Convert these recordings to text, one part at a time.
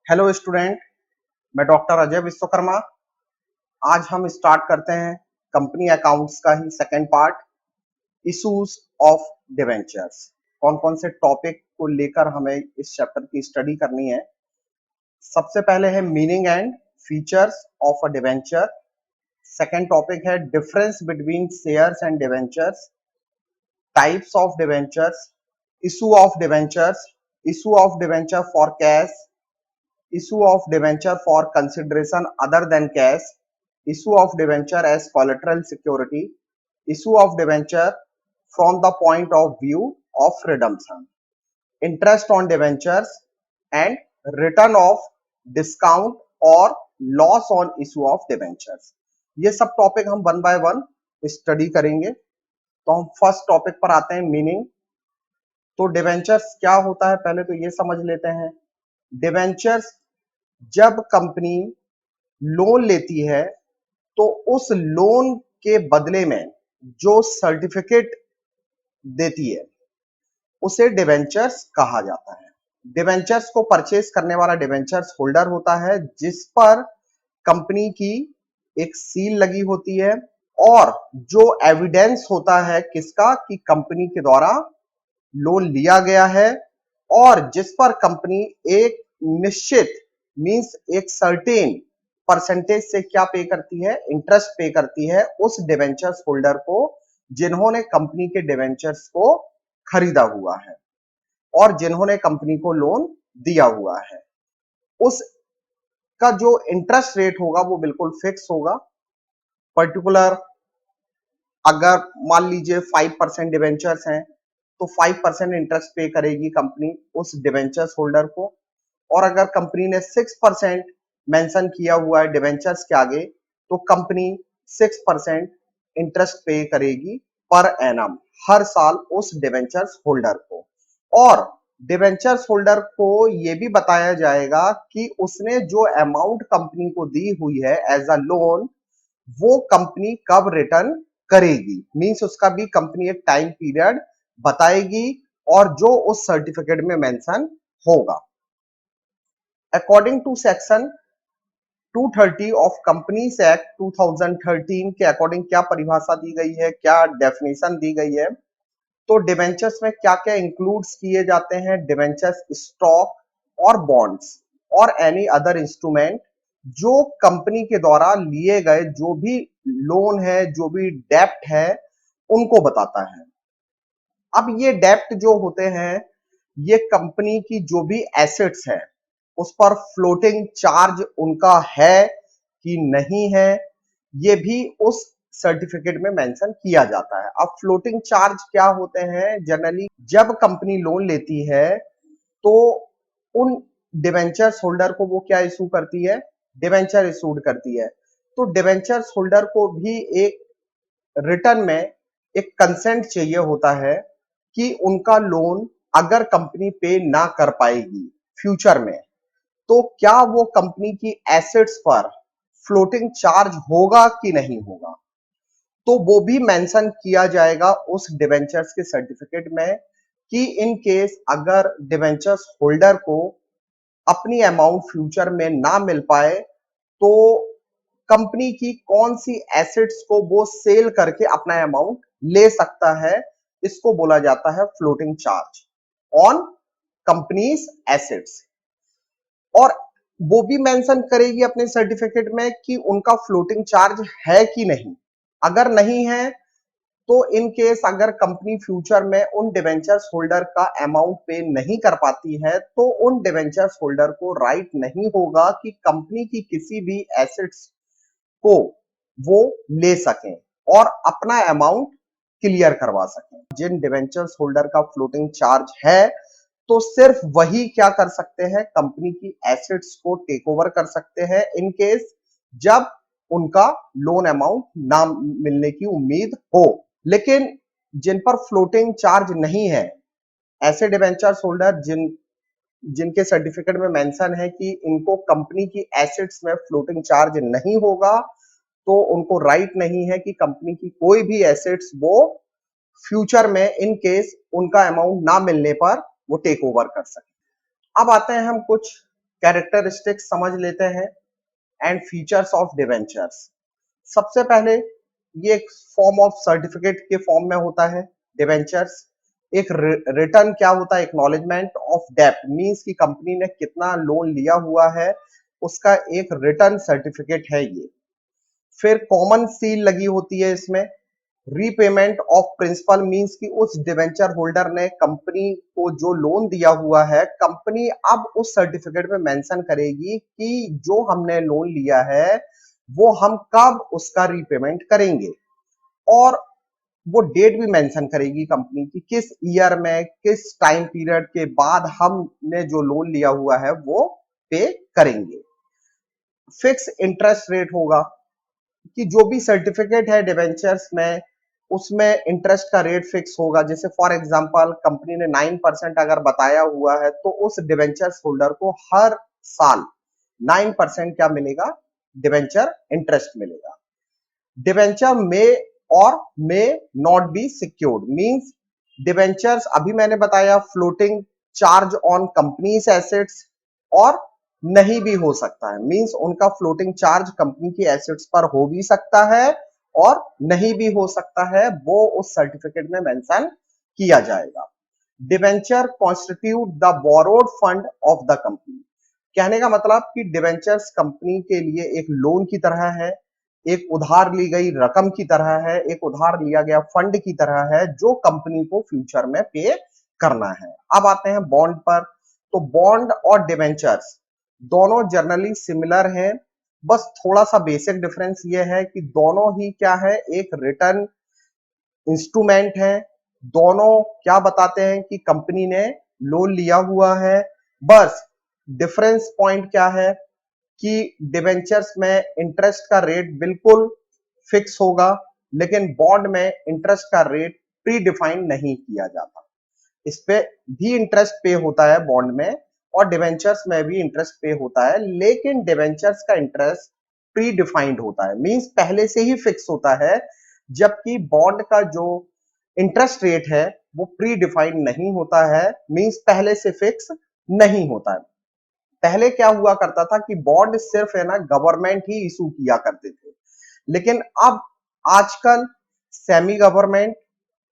Hello student, मैं doctor Ajay Vishwakarma. आज हम स्टार्ट करते हैं कंपनी अकाउंट्स का ही second part, issues of debentures. कौन कौन से टॉपिक को लेकर हमें इस चैप्टर की स्टडी करनी है। सबसे पहले है meaning and features of a debenture. Second topic है difference between shares and debentures, types of debentures, issue of debenture for cash, issue of debenture for consideration other than cash, issue of debenture as collateral security, issue of debenture from the point of view of redemption, interest on debentures and return of discount or loss on issue of debentures। ये सब topic हम one by one study करेंगे। तो हम first topic पर आते हैं, meaning. तो डिवेंचर्स क्या होता है पहले तो ये समझ लेते हैं। डिवेंचर्स जब कंपनी लोन लेती है तो उस लोन के बदले में जो सर्टिफिकेट देती है उसे डिवेंचर्स कहा जाता है। डिवेंचर्स को परचेस करने वाला डिवेंचर्स होल्डर होता है, जिस पर कंपनी की एक सील लगी होती है और जो एविडेंस होता है किसका, कि कंपनी के द्वारा लोन लिया गया है और जिस पर कंपनी एक निश्चित मींस एक सर्टेन परसेंटेज से क्या पे करती है, इंटरेस्ट पे करती है उस डिवेंचर्स होल्डर को जिन्होंने कंपनी के डिवेंचर्स को खरीदा हुआ है और जिन्होंने कंपनी को लोन दिया हुआ है। उसका जो इंटरेस्ट रेट होगा वो बिल्कुल फिक्स होगा। पर्टिकुलर अगर मान लीजिए 5% डिवेंचर्स हैं तो 5% इंटरेस्ट पे करेगी कंपनी उस डिवेंचर्स होल्डर को, और अगर कंपनी ने 6% मेंशन किया हुआ है डिवेंचर्स के आगे तो कंपनी 6% इंटरेस्ट पे करेगी पर एनम हर साल उस डिवेंचर्स होल्डर को। और डिवेंचर्स होल्डर को यह भी बताया जाएगा कि उसने जो अमाउंट कंपनी को दी हुई है एज अ लोन वो कंपनी कब रिटर्न करेगी, मींस उसका भी कंपनी एक टाइम पीरियड बताएगी और जो उस सर्टिफिकेट में मेंशन होगा। According to section 230 of companies act 2013 के अकॉर्डिंग क्या परिभाषा दी गई है, क्या डेफिनेशन दी गई है। तो डिवेंचर्स में क्या क्या इंक्लूड्स किए जाते हैं, डिवेंचर्स स्टॉक और बॉन्ड्स और एनी अदर इंस्ट्रूमेंट जो कंपनी के द्वारा लिए गए जो भी लोन है, जो भी डेप्ट है, उनको बताता है। अब ये डेप्ट जो होते हैं ये कंपनी की जो भी एसेट्स है उस पर फ्लोटिंग चार्ज उनका है कि नहीं है, ये भी उस सर्टिफिकेट में मेंशन किया जाता है। अब फ्लोटिंग चार्ज क्या होते हैं, जनरली जब कंपनी लोन लेती है तो उन डिवेंचर्स होल्डर को वो क्या इशू करती है, डिवेंचर इशूड करती है। तो डिवेंचर्स होल्डर को भी एक रिटर्न में एक कंसेंट चाहिए होता है कि उनका लोन अगर कंपनी पे ना कर पाएगी फ्यूचर में तो क्या वो कंपनी की एसेट्स पर फ्लोटिंग चार्ज होगा कि नहीं होगा। तो वो भी मेंशन किया जाएगा उस डिवेंचर्स के सर्टिफिकेट में कि इन केस अगर डिवेंचर्स होल्डर को अपनी अमाउंट फ्यूचर में ना मिल पाए तो कंपनी की कौन सी एसेट्स को वो सेल करके अपना अमाउंट ले सकता है। इसको बोला जाता है floating charge on companies assets. और वो भी मेंशन करेगी अपने सर्टिफिकेट में कि उनका फ्लोटिंग चार्ज है कि नहीं। अगर नहीं है तो इन केस अगर कंपनी फ्यूचर में उन डिवेंचर्स होल्डर का अमाउंट पे नहीं कर पाती है तो उन डिवेंचर्स होल्डर को राइट नहीं होगा कि कंपनी की किसी भी एसेट्स को वो ले सकें और अपना अमाउंट क्लियर करवा सकें। जिन डिवेंचर्स होल्डर का फ्लोटिंग चार्ज है तो सिर्फ वही क्या कर सकते हैं, कंपनी की एसेट्स को टेक ओवर कर सकते हैं इन केस जब उनका लोन अमाउंट ना मिलने की उम्मीद हो। लेकिन जिन पर फ्लोटिंग चार्ज नहीं है, ऐसे डिवेंचर्स होल्डर जिनके सर्टिफिकेट में मेंशन है कि इनको कंपनी की एसेट्स में फ्लोटिंग चार्ज नहीं होगा, तो उनको राइट नहीं है कि कंपनी की कोई भी एसेट्स वो फ्यूचर में इन केस उनका अमाउंट ना मिलने पर वो टेक ओवर कर सके। अब आते हैं हम कुछ कैरेक्टरिस्टिक्स समझ लेते हैं एंड फीचर्स ऑफ डिवेंचर्स। सबसे पहले ये एक फॉर्म ऑफ सर्टिफिकेट के फॉर्म में होता है डिवेंचर्स। एक रिटर्न क्या होता है, एक्नॉलेजमेंट ऑफ डेप्ट, मींस कि कंपनी ने कितना लोन लिया हुआ है उसका एक रिटर्न सर्टिफिकेट है ये। फिर कॉमन सील लगी होती है इसमें। रीपेमेंट ऑफ प्रिंसिपल, मींस कि उस डिवेंचर होल्डर ने कंपनी को जो लोन दिया हुआ है, कंपनी अब उस सर्टिफिकेट में मेंशन करेगी कि जो हमने लोन लिया है वो हम कब उसका रीपेमेंट करेंगे, और वो डेट भी मेंशन करेगी कंपनी की किस ईयर में, किस टाइम पीरियड के बाद हमने जो लोन लिया हुआ है वो पे करेंगे। फिक्स इंटरेस्ट रेट होगा कि जो भी सर्टिफिकेट है डिवेंचर्स में उसमें इंटरेस्ट का रेट फिक्स होगा। जैसे फॉर एग्जांपल कंपनी ने 9% अगर बताया हुआ है तो उस डिवेंचर्स होल्डर को हर साल 9% क्या मिलेगा, डिवेंचर इंटरेस्ट मिलेगा। डिवेंचर में और may not be secured, means debentures अभी मैंने बताया floating charge on companies assets, और नहीं भी हो सकता है, मींस उनका फ्लोटिंग चार्ज कंपनी की एसेट्स पर हो भी सकता है और नहीं भी हो सकता है, वो उस सर्टिफिकेट में मेंशन किया जाएगा। Debenture constitute the borrowed fund of the company, कहने का मतलब कि डिवेंचर्स कंपनी के लिए एक लोन की तरह है, एक उधार ली गई रकम की तरह है, एक उधार लिया गया फंड की तरह है जो कंपनी को फ्यूचर में पे करना है। अब आते हैं बॉन्ड पर। तो बॉन्ड और डिवेंचर्स दोनों जनरली सिमिलर हैं, बस थोड़ा सा बेसिक डिफरेंस ये है कि दोनों ही क्या है, एक रिटर्न इंस्ट्रूमेंट है। दोनों क्या बताते हैं कि कंपनी ने लोन लिया हुआ है, बस डिफरेंस पॉइंट क्या है कि डिवेंचर्स में इंटरेस्ट का रेट बिल्कुल फिक्स होगा, लेकिन बॉन्ड में इंटरेस्ट का रेट प्री डिफाइंड नहीं किया जाता। इस पे भी इंटरेस्ट पे होता है बॉन्ड में, और डिवेंचर्स में भी इंटरेस्ट पे होता है, लेकिन डिवेंचर्स का इंटरेस्ट प्री डिफाइंड होता है, मींस पहले से ही फिक्स होता है, जबकि बॉन्ड का जो इंटरेस्ट रेट है वो प्री डिफाइंड नहीं होता है, मींस पहले से फिक्स नहीं होता है। पहले क्या हुआ करता था कि बॉन्ड सिर्फ है ना गवर्नमेंट ही इशू किया करते थे, लेकिन अब आजकल सेमी गवर्नमेंट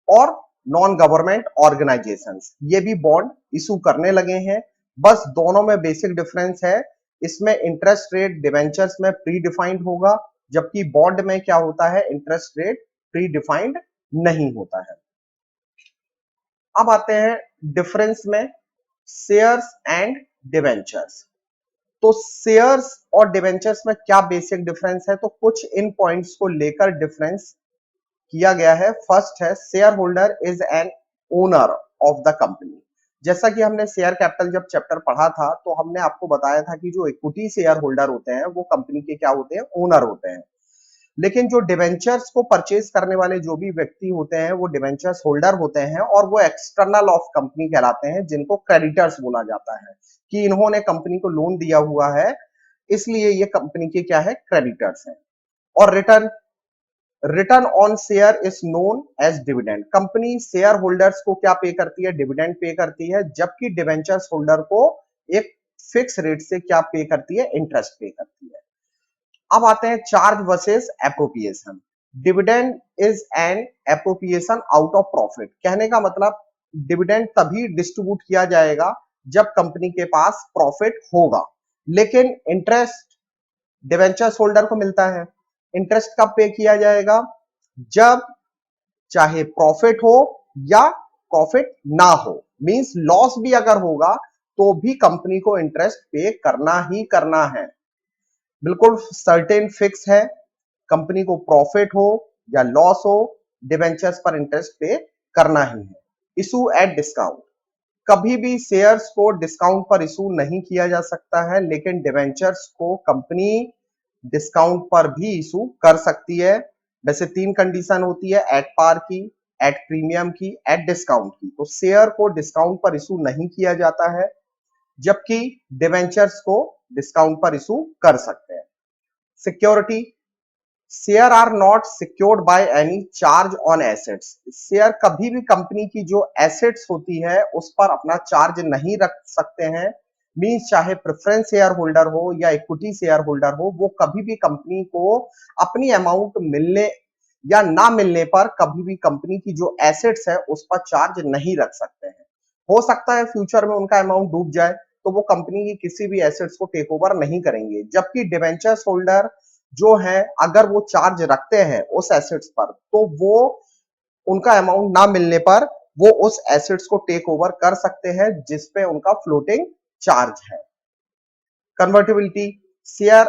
और नॉन गवर्नमेंट ऑर्गेनाइजेशंस ये भी बॉन्ड इशू करने लगे हैं। बस दोनों में बेसिक डिफरेंस है, इसमें इंटरेस्ट रेट डिवेंचर्स में प्री डिफाइंड होगा, जबकि बॉन्ड में क्या होता है, इंटरेस्ट रेट प्री डिफाइंड नहीं होता है। अब आते हैं डिफरेंस में शेयर्स एंड डिवेंचर्स। तो शेयर्स और डिवेंचर्स में क्या बेसिक डिफरेंस है, तो कुछ इन पॉइंट्स को लेकर डिफरेंस किया गया है। फर्स्ट है share holder is an owner of the company. जैसा कि हमने शेयर कैपिटल जब चैप्टर पढ़ा था तो हमने आपको बताया था कि जो इक्विटी शेयर होल्डर होते हैं वो कंपनी के क्या होते हैं, ओनर होते हैं। लेकिन जो डिवेंचर्स को परचेज करने वाले जो भी व्यक्ति होते हैं वो डिवेंचर्स होल्डर होते हैं, और वो एक्सटर्नल ऑफ कंपनी कहलाते हैं, जिनको क्रेडिटर्स बोला जाता है कि इन्होंने कंपनी को लोन दिया हुआ है, इसलिए ये कंपनी के क्या है, क्रेडिटर्स हैं। और return return on share is known as dividend. Company share holders को क्या पे करती है, डिविडेंड पे करती है, जबकि डिवेंचर्स होल्डर को एक फिक्स रेट से क्या पे करती है, इंटरेस्ट पे करती है। अब आते हैं charge versus appropriation. Dividend is an appropriation out of profit, कहने का मतलब डिविडेंड तभी डिस्ट्रीब्यूट किया जाएगा जब कंपनी के पास प्रॉफिट होगा, लेकिन इंटरेस्ट डिवेंचर्स होल्डर को मिलता है। इंटरेस्ट कब पे किया जाएगा, जब चाहे प्रॉफिट हो या प्रॉफिट ना हो, मींस लॉस भी अगर होगा तो भी कंपनी को इंटरेस्ट पे करना ही करना है, बिल्कुल सर्टेन फिक्स है। कंपनी को प्रॉफिट हो या लॉस हो, डिवेंचर्स पर इंटरेस्ट पे करना ही है। इशू एट डिस्काउंट, कभी भी शेयर्स को डिस्काउंट पर इशू नहीं किया जा सकता है, लेकिन डिवेंचर्स को कंपनी डिस्काउंट पर भी इशू कर सकती है। वैसे 3 कंडीशन होती है, एट पार की, एट प्रीमियम की, एट डिस्काउंट की। तो शेयर को डिस्काउंट पर इशू नहीं किया जाता है, जबकि डिवेंचर्स को डिस्काउंट पर इशू कर सकते हैं। Security, share are not secured by any charge on assets. Share कभी भी कंपनी की जो एसेट्स होती है उस पर अपना चार्ज नहीं रख सकते हैं, मींस चाहे प्रेफरेंस शेयर होल्डर हो या इक्विटी शेयर होल्डर हो, वो कभी भी कंपनी को अपनी अमाउंट मिलने या ना मिलने पर कभी भी कंपनी की जो एसेट्स है उस पर चार्ज नहीं रख सकते हैं। हो सकता है फ्यूचर में उनका अमाउंट डूब जाए तो वो कंपनी की किसी भी एसेट्स को टेक ओवर नहीं करेंगे, जबकि डिवेंचर्स होल्डर जो है अगर वो चार्ज रखते हैं उस एसेट्स पर तो वो उनका अमाउंट ना मिलने पर वो उस एसेट्स को टेक ओवर कर सकते हैं जिसपे उनका फ्लोटिंग चार्ज है। Convertibility, share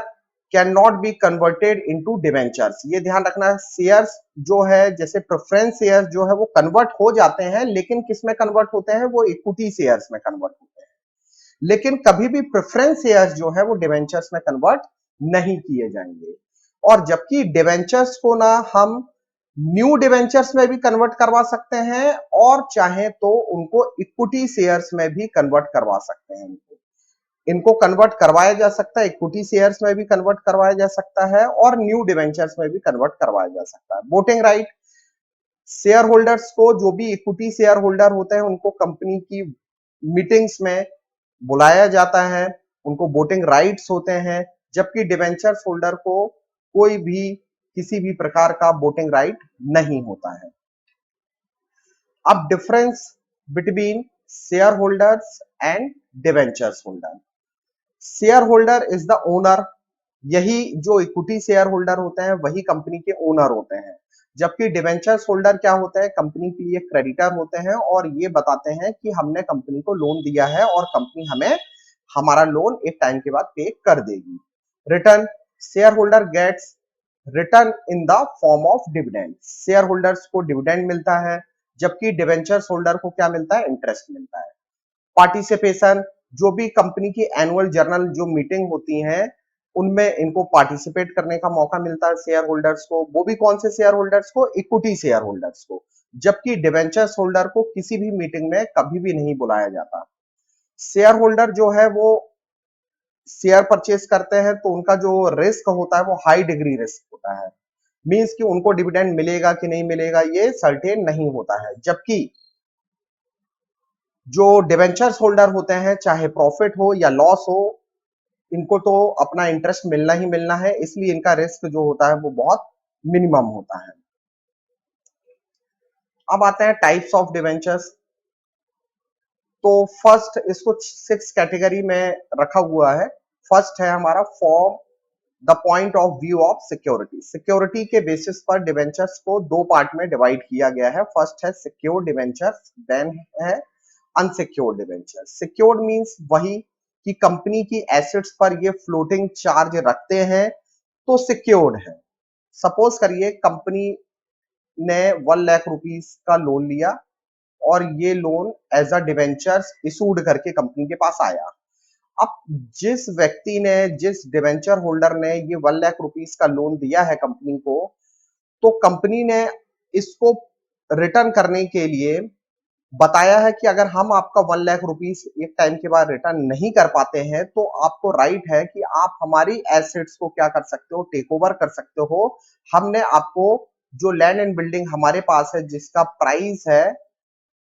can not be converted into debentures. ये ध्यान रखना है, शेयर्स जो है जैसे प्रेफरेंस शेयर्स जो है वो कन्वर्ट हो जाते हैं, लेकिन किस में कन्वर्ट होते हैं, वो इक्विटी शेयर्स में कन्वर्ट होते हैं, लेकिन कभी भी प्रेफरेंस शेयर्स जो है वो डिवेंचर्स में कन्वर्ट नहीं किए जाएंगे। और जबकि डिवेंचर्स को ना हम न्यू डिवेंचर्स में भी कन्वर्ट करवा सकते हैं और चाहे तो उनको इक्विटी शेयर्स में भी कन्वर्ट करवा सकते हैं। इनको कन्वर्ट करवाया जा सकता है, इक्विटी शेयर्स में भी कन्वर्ट करवाया जा सकता है और न्यू डिवेंचर्स में भी कन्वर्ट करवाया जा सकता है। वोटिंग राइट, शेयर होल्डर्स को, जो भी इक्विटी शेयर होल्डर होते हैं उनको कंपनी की मीटिंग्स में बुलाया जाता है, उनको वोटिंग राइट्स होते हैं, जबकि डिवेंचर्स होल्डर को कोई भी किसी भी प्रकार का वोटिंग राइट नहीं होता है। अब difference between share holders and debentures holder. Share holder is the owner, यही जो इक्विटी शेयर होल्डर होते हैं वही कंपनी के ओनर होते हैं, जबकि डिवेंचर्स होल्डर क्या होते हैं, कंपनी के लिए क्रेडिटर होते हैं और ये बताते हैं कि हमने कंपनी को लोन दिया है और कंपनी हमें हमारा लोन एक टाइम के बाद पे कर देगी। Return, share holder gets return in the form of dividend, share holders को डिविडेंड मिलता है, जबकि डिवेंचर्स होल्डर को क्या मिलता है, इंटरेस्ट मिलता है। पार्टिसिपेशन, जो भी कंपनी की एनुअल जर्नल जो मीटिंग होती है उनमें इनको पार्टिसिपेट करने का मौका मिलता है शेयर होल्डर्स को, वो भी कौन से शेयर होल्डर्स को, इक्विटी शेयर होल्डर्स को, जबकि डिवेंचर्स होल्डर को किसी भी मीटिंग में कभी भी नहीं बुलाया जाता। शेयर होल्डर जो है वो शेयर परचेस करते हैं तो उनका जो रिस्क होता है वो हाई डिग्री रिस्क होता है, मींस कि उनको डिविडेंड मिलेगा कि नहीं मिलेगा ये सर्टेन नहीं होता है, जबकि जो डिवेंचर्स होल्डर होते हैं चाहे प्रॉफिट हो या लॉस हो, इनको तो अपना इंटरेस्ट मिलना ही मिलना है, इसलिए इनका रिस्क जो होता है वो बहुत मिनिमम होता है। अब आते हैं टाइप्स ऑफ डिवेंचर्स। तो फर्स्ट, इसको 6 कैटेगरी में रखा हुआ है। फर्स्ट है हमारा form the point of view of security, security के बेसिस पर डिवेंचर्स को दो पार्ट में डिवाइड किया गया है। फर्स्ट है सिक्योर डिवेंचर्स, देन है अनसिक्योर्ड डिवेंचर्स। सिक्योर्ड मींस वही कि कंपनी की एसेट्स पर ये फ्लोटिंग चार्ज रखते हैं तो सिक्योर्ड है। सपोज करिए कंपनी ने 1 लाख रुपीस का लोन लिया और ये loan as a debentures issued करके कंपनी के पास आया। अब जिस व्यक्ति ने, जिस डिवेंचर होल्डर ने ये 1 लाख रुपीस का लोन दिया है कंपनी को, तो कंपनी ने इसको रिटर्न करने के लिए बताया है कि अगर हम आपका 1 लाख रुपीस एक टाइम के बाद रिटर्न नहीं कर पाते हैं तो आपको राइट है कि आप हमारी एसेट्स को क्या कर सकते हो, टेक ओवर कर सकते हो। हमने आपको जो लैंड एंड बिल्डिंग हमारे पास है जिसका प्राइस है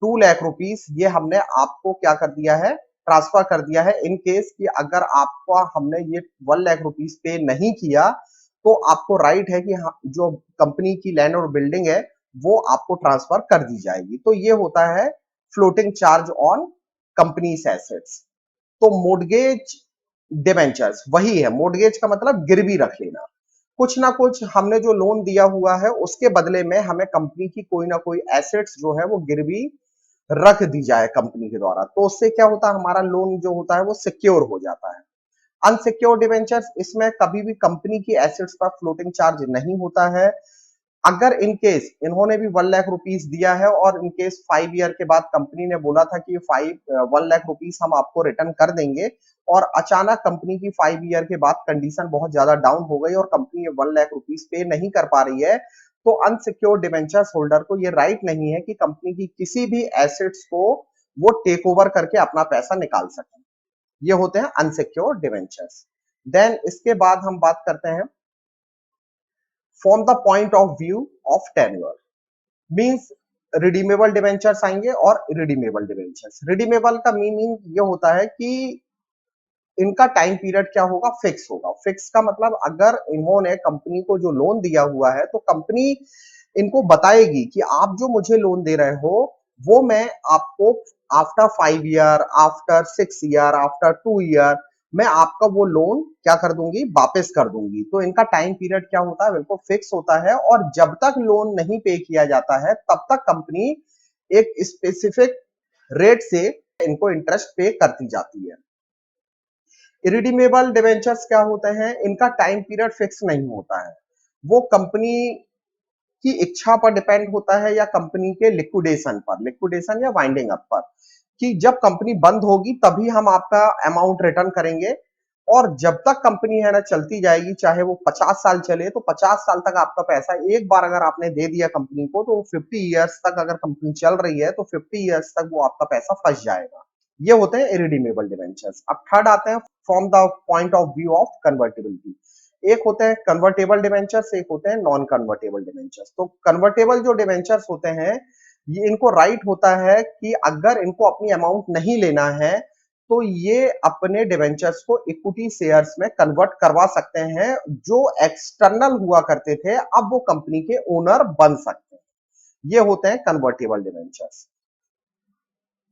2 लाख रुपीस, ये हमने आपको क्या कर दिया है, ट्रांसफर कर दिया है। इन केस कि अगर आपको हमने ये 1 लाख रुपीस पे नहीं किया तो आपको राइट है कि जो कंपनी की लैंड और बिल्डिंग है वो आपको ट्रांसफर कर दी जाएगी। तो ये होता है floating charge on companies assets. तो मोर्गेज डिवेंचर्स वही है, मोर्गेज का मतलब गिरवी रख लेना, कुछ ना कुछ हमने जो लोन दिया हुआ है उसके बदले में हमें कंपनी की कोई ना कोई एसेट्स जो है वो गिरवी रख दी जाए कंपनी के द्वारा, तो उससे क्या होता है, हमारा लोन जो होता है वो सिक्योर हो जाता है। अनसिक्योर्ड डिवेंचर्स, इसमें कभी भी कंपनी की एसेट्स पर फ्लोटिंग चार्ज नहीं होता है। अगर इन केस इन्होंने भी 1 लाख रुपीस दिया है और इन केस 5 ईयर के बाद कंपनी ने बोला था कि 1 लाख रुपीस हम आपको रिटर्न कर देंगे और अचानक कंपनी की 5 ईयर के बाद कंडीशन बहुत ज्यादा डाउन हो गई और कंपनी ये 1 लाख रुपीस पे नहीं कर पा रही है, तो अनसिक्योर्ड डिवेंचर्स होल्डर को ये राइट नहीं है कि कंपनी की किसी भी एसेट्स को वो टेक ओवर करके अपना पैसा निकाल सके। ये होते हैं अनसिक्योर्ड डिवेंचर्स। देन इसके बाद हम बात करते हैं from the point of view of tenure, means redeemable debentures आएंगे और इरिडीमेबल डिवेंचर्स। रिडीमेबल का मीनिंग ये होता है कि इनका टाइम पीरियड क्या होगा, फिक्स होगा। फिक्स का मतलब अगर इन्होंने कंपनी को जो लोन दिया हुआ है तो कंपनी इनको बताएगी कि आप जो मुझे लोन दे रहे हो वो मैं आपको after 5 year, after 6 year, after 2 year मैं आपका वो लोन क्या कर दूंगी, वापस कर दूंगी। तो इनका टाइम पीरियड क्या होता है, बिल्कुल फिक्स होता है। और जब तक लोन नहीं पे किया जाता है तब तक कंपनी एक स्पेसिफिक रेट से इनको इंटरेस्ट पे करती जाती है। इरिडीमेबल डिवेंचर्स क्या होते हैं, इनका टाइम पीरियड फिक्स नहीं होता है, वो कंपनी की इच्छा पर डिपेंड होता है या कंपनी के लिक्विडेशन या वाइंडिंग अप पर, कि जब कंपनी बंद होगी तभी हम आपका अमाउंट रिटर्न करेंगे। और जब तक कंपनी है ना चलती जाएगी, चाहे वो 50 साल चले, तो 50 साल तक आपका पैसा एक बार अगर आपने दे दिया कंपनी को तो 50 ईयर्स तक अगर कंपनी चल रही है तो 50 ईयर्स तक वो आपका पैसा फंस जाएगा। ये होते हैं इरिडीमेबल डिवेंचर्स। अब थर्ड आते हैं from the point of view of convertibility. एक होते हैं कन्वर्टेबल डिवेंचर्स, एक होते हैं नॉन कन्वर्टेबल डिवेंचर्स। तो कन्वर्टेबल जो डिवेंचर्स होते हैं, ये इनको राइट होता है कि अगर इनको अपनी अमाउंट नहीं लेना है तो ये अपने डिवेंचर्स को इक्विटी शेयर्स में कन्वर्ट करवा सकते हैं। जो एक्सटर्नल हुआ करते थे अब वो कंपनी के ओनर बन सकते हैं। ये होते हैं कन्वर्टेबल डिवेंचर्स।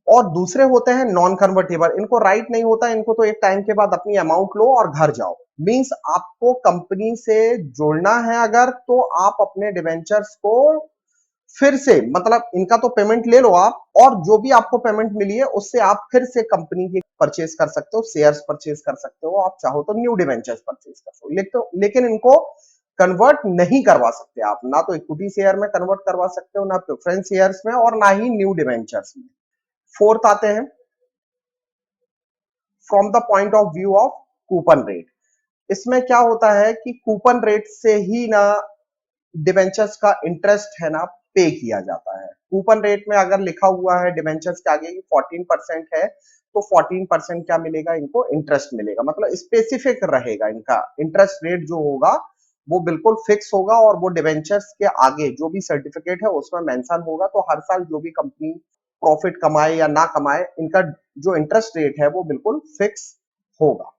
और दूसरे होते हैं नॉन कन्वर्टेबल, इनको राइट नहीं होता, इनको तो एक टाइम के बाद अपनी अमाउंट लो और घर जाओ। मींस आपको कंपनी से जुड़ना है अगर, तो आप अपने डिवेंचर्स को फिर से, मतलब इनका तो पेमेंट ले लो आप, और जो भी आपको पेमेंट मिली है उससे आप फिर से कंपनी की परचेज कर सकते हो, शेयर्स परचेज कर सकते हो, आप चाहो तो न्यू डिवेंचर्स परचेज कर सकते हो। लेकिन इनको कन्वर्ट नहीं करवा सकते आप, ना तो इक्विटी शेयर में कन्वर्ट करवा सकते हो, ना प्रेफरेंस शेयर्स में, और ना ही न्यू डिवेंचर्स में। फोर्थ आते हैं from the point of view of coupon rate. इसमें क्या होता है कि कूपन रेट से ही ना डिवेंचर्स का इंटरेस्ट है ना पे किया जाता है। कूपन रेट में अगर लिखा हुआ है डिवेंचर्स के आगे 14% है तो 14% क्या मिलेगा, इनको इंटरेस्ट मिलेगा। मतलब स्पेसिफिक रहेगा, इनका इंटरेस्ट रेट जो होगा वो बिल्कुल फिक्स होगा। और वो डिवेंचर्स के आगे जो भी सर्टिफिकेट है उसमें मेंशन होगा। तो हर साल जो भी कंपनी प्रॉफिट कमाए या ना कमाए, इनका जो इंटरेस्ट रेट है वो बिल्कुल फिक्स होगा।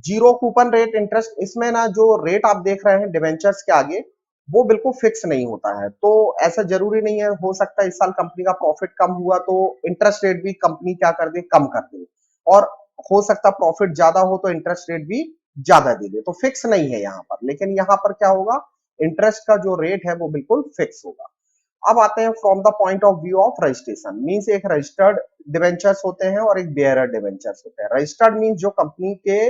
जीरो कूपन रेट इंटरेस्ट, इसमें ना जो रेट आप देख रहे हैं डिवेंचर्स के आगे वो बिल्कुल फिक्स नहीं होता है। तो ऐसा जरूरी नहीं है, हो सकता है इस साल कंपनी का प्रॉफिट कम हुआ तो इंटरेस्ट रेट भी कंपनी क्या कर दे, कम कर दे। और हो सकता प्रॉफिट ज्यादा हो तो इंटरेस्ट रेट भी ज्यादा दे दे। तो फिक्स नहीं है यहाँ पर। लेकिन यहाँ पर क्या होगा, इंटरेस्ट का जो रेट है वो बिल्कुल फिक्स होगा। अब आते हैं from the point of view of registration. Means एक रजिस्टर्ड डिवेंचर्स होते हैं और एक बेयरर डिवेंचर्स होते हैं। रजिस्टर्ड मींस जो कंपनी के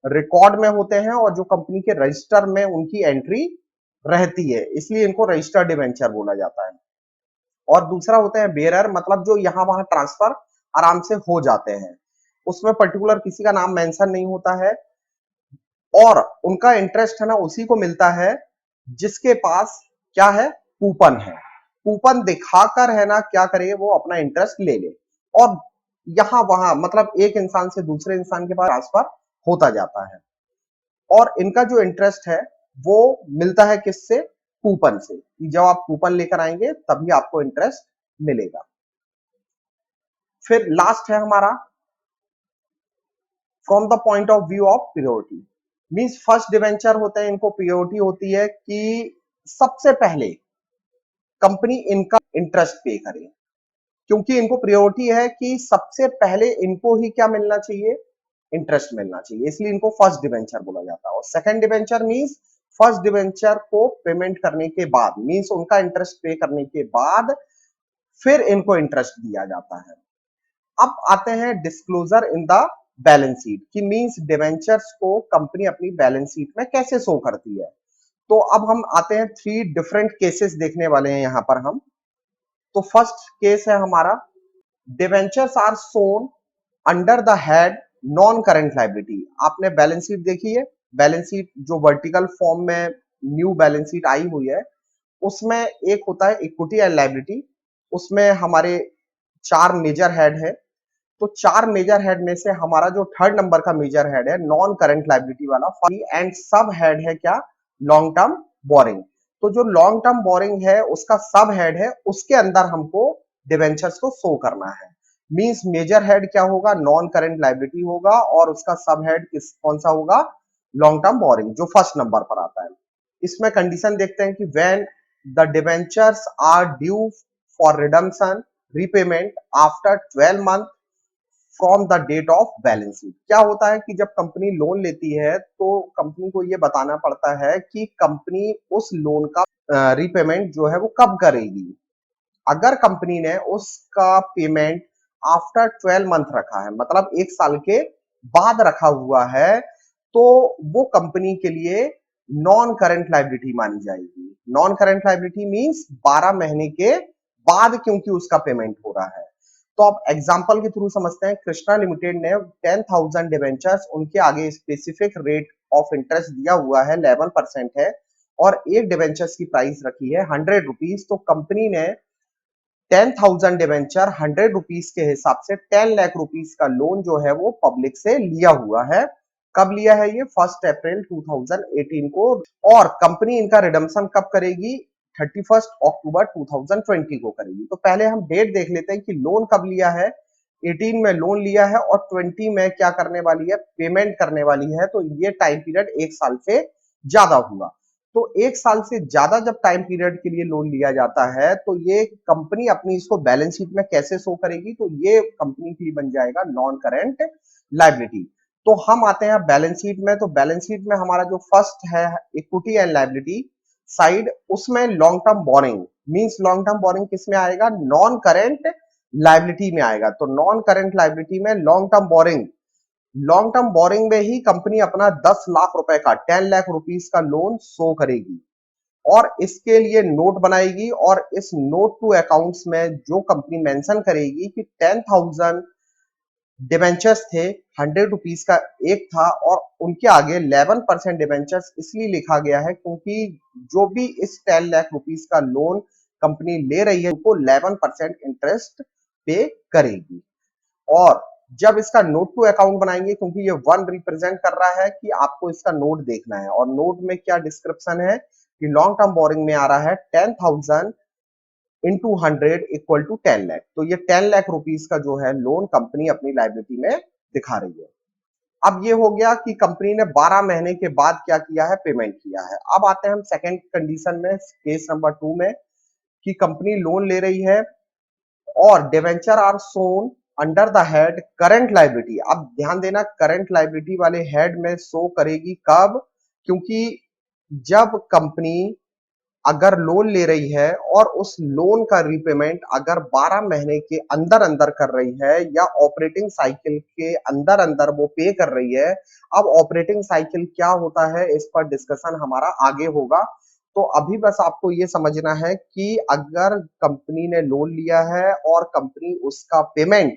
रिकॉर्ड में होते हैं और जो कंपनी के रजिस्टर में उनकी एंट्री रहती है, इसलिए इनको रजिस्टर्ड डिवेंचर बोला जाता है। और दूसरा होता है बेयरर, मतलब जो यहां वहां ट्रांसफर आराम से हो जाते हैं, उसमें पर्टिकुलर किसी का नाम मेंशन नहीं होता है। और उनका इंटरेस्ट है ना उसी को मिलता है जिसके पास क्या है, कूपन है। कूपन दिखाकर है ना क्या करे, वो अपना इंटरेस्ट ले ले। और यहां वहां मतलब एक इंसान से दूसरे इंसान के पास ट्रांसफर होता जाता है। और इनका जो इंटरेस्ट है वो मिलता है किससे, कूपन से। जब आप कूपन लेकर आएंगे तभी आपको इंटरेस्ट मिलेगा। फिर लास्ट है हमारा from the point of view of priority. Means first debenture होते हैं, इनको प्रियोरिटी होती है कि सबसे पहले कंपनी इनका इंटरेस्ट पे करे, क्योंकि इनको प्रायोरिटी है कि सबसे पहले इनको ही क्या मिलना चाहिए, इंटरेस्ट मिलना चाहिए। इसलिए इनको फर्स्ट डिवेंचर बोला जाता है। और second debenture means first debenture को पेमेंट करने के बाद, मींस उनका इंटरेस्ट पे करने के बाद फिर इनको इंटरेस्ट दिया जाता है। अब आते हैं disclosure in the balance sheet, कि मींस डिवेंचर्स को कंपनी अपनी बैलेंस शीट में कैसे शो करती है। तो अब हम आते हैं 3 डिफरेंट केसेस देखने वाले हैं यहां पर हम। तो फर्स्ट केस है हमारा, debentures are shown under the head non current liability. आपने बैलेंस शीट देखी है, बैलेंस शीट जो वर्टिकल फॉर्म में न्यू बैलेंस शीट आई हुई है, उसमें एक होता है इक्विटी एंड लायबिलिटी। उसमें हमारे 4 मेजर हेड है। तो 4 मेजर हेड में से हमारा जो थर्ड नंबर का मेजर हेड है नॉन करंट लायबिलिटी वाला, एंड सब हेड है क्या, लॉन्ग टर्म बोरिंग। तो जो लॉन्ग टर्म बोरिंग है उसका सब हेड है, उसके अंदर हमको डिवेंचर्स को शो करना है। मींस मेजर हेड क्या होगा, नॉन करेंट लायबिलिटी होगा, और उसका सब हेड कौन सा होगा, लॉन्ग टर्म बोरिंग, जो फर्स्ट नंबर पर आता है। इसमें कंडीशन देखते हैं कि when the debentures are due for redemption repayment after 12 month from the date of balance sheet. क्या होता है कि जब कंपनी लोन लेती है तो कंपनी को यह बताना पड़ता है कि कंपनी उस लोन का रीपेमेंट जो है वो कब करेगी। अगर कंपनी ने उसका पेमेंट आफ्टर 12 मंथ रखा है, मतलब 1 साल के बाद रखा हुआ है, तो वो कंपनी के लिए नॉन करंट लायबिलिटी मानी जाएगी। नॉन करंट लायबिलिटी मींस 12 महीने के बाद, क्योंकि उसका पेमेंट हो रहा है। तो अब एग्जांपल के थ्रू समझते हैं। कृष्णा लिमिटेड ने 10,000 डिवेंचर्स, उनके आगे स्पेसिफिक रेट ऑफ इंटरेस्ट दिया हुआ है, 11% है, और एक डिवेंचर्स की प्राइस रखी है 100 रुपीज। तो कंपनी ने 10,000 डिवेंचर 100 रुपीज के हिसाब से 10 लाख रुपीज का लोन जो है वो पब्लिक से लिया हुआ है। कब लिया है ये, 1 अप्रैल 2018 को। और कंपनी इनका रिडम्पशन कब करेगी, 31 अक्टूबर 2020 को करेगी। तो पहले हम डेट देख लेते हैं कि लोन कब लिया है। 18 में लोन लिया है और 20 में क्या करने वाली है, पेमेंट करने वाली है। तो ये टाइम पीरियड 1 साल से ज्यादा हुआ। तो 1 साल से ज्यादा जब टाइम पीरियड के लिए लोन लिया जाता है तो ये कंपनी अपनी इसको बैलेंस शीट में कैसे शो करेगी, तो ये कंपनी के लिए बन जाएगा नॉन करेंट लायबिलिटी। तो हम आते हैं बैलेंस शीट में। तो बैलेंस शीट में हमारा जो फर्स्ट है इक्विटी एंड लायबिलिटी साइड, उसमें long term boring means long term boring किस में आएगा, नॉन करेंट लायबिलिटी में आएगा। तो नॉन करेंट लायबिलिटी में लॉन्ग टर्म बोरिंग में ही कंपनी अपना 10 लाख रुपए का 10 लाख रुपीस का लोन शो करेगी और इसके लिए नोट बनाएगी। और इस नोट टू अकाउंट्स में जो कंपनी मेंशन करेगी कि 10,000 डिबेंचर्स थे, 100 रुपीज का एक था, और उनके आगे 11% डिबेंचर्स इसलिए लिखा गया है क्योंकि जो भी इस 10 लाख रुपीज का लोन कंपनी ले रही है उनको 11% इंटरेस्ट पे करेगी। और जब इसका नोट टू अकाउंट बनाएंगे, क्योंकि ये वन रिप्रेजेंट कर रहा है कि आपको इसका नोट देखना है, और नोट में क्या डिस्क्रिप्शन है कि लॉन्ग टर्म बोरिंग में आ रहा है 10,000 इंटू 100 इक्वल टू 10 लाख। तो ये 10 लाख रुपीस का जो है लोन कंपनी अपनी लायबिलिटी में दिखा रही है। अब ये हो गया कि कंपनी ने 12 महीने के बाद क्या किया है, पेमेंट किया है। अब आते हैं हम सेकंड कंडीशन में, केस नंबर 2 में, कि कंपनी लोन ले रही है और debenture are shown under the head current liability. अब ध्यान देना, करंट लायबिलिटी वाले हेड में शो करेगी कब, क्योंकि जब कंपनी अगर लोन ले रही है और उस लोन का रीपेमेंट अगर 12 महीने के अंदर अंदर कर रही है या ऑपरेटिंग साइकिल के अंदर अंदर वो पे कर रही है। अब ऑपरेटिंग साइकिल क्या होता है इस पर डिस्कशन हमारा आगे होगा। तो अभी बस आपको ये समझना है कि अगर कंपनी ने लोन लिया है और कंपनी उसका पेमेंट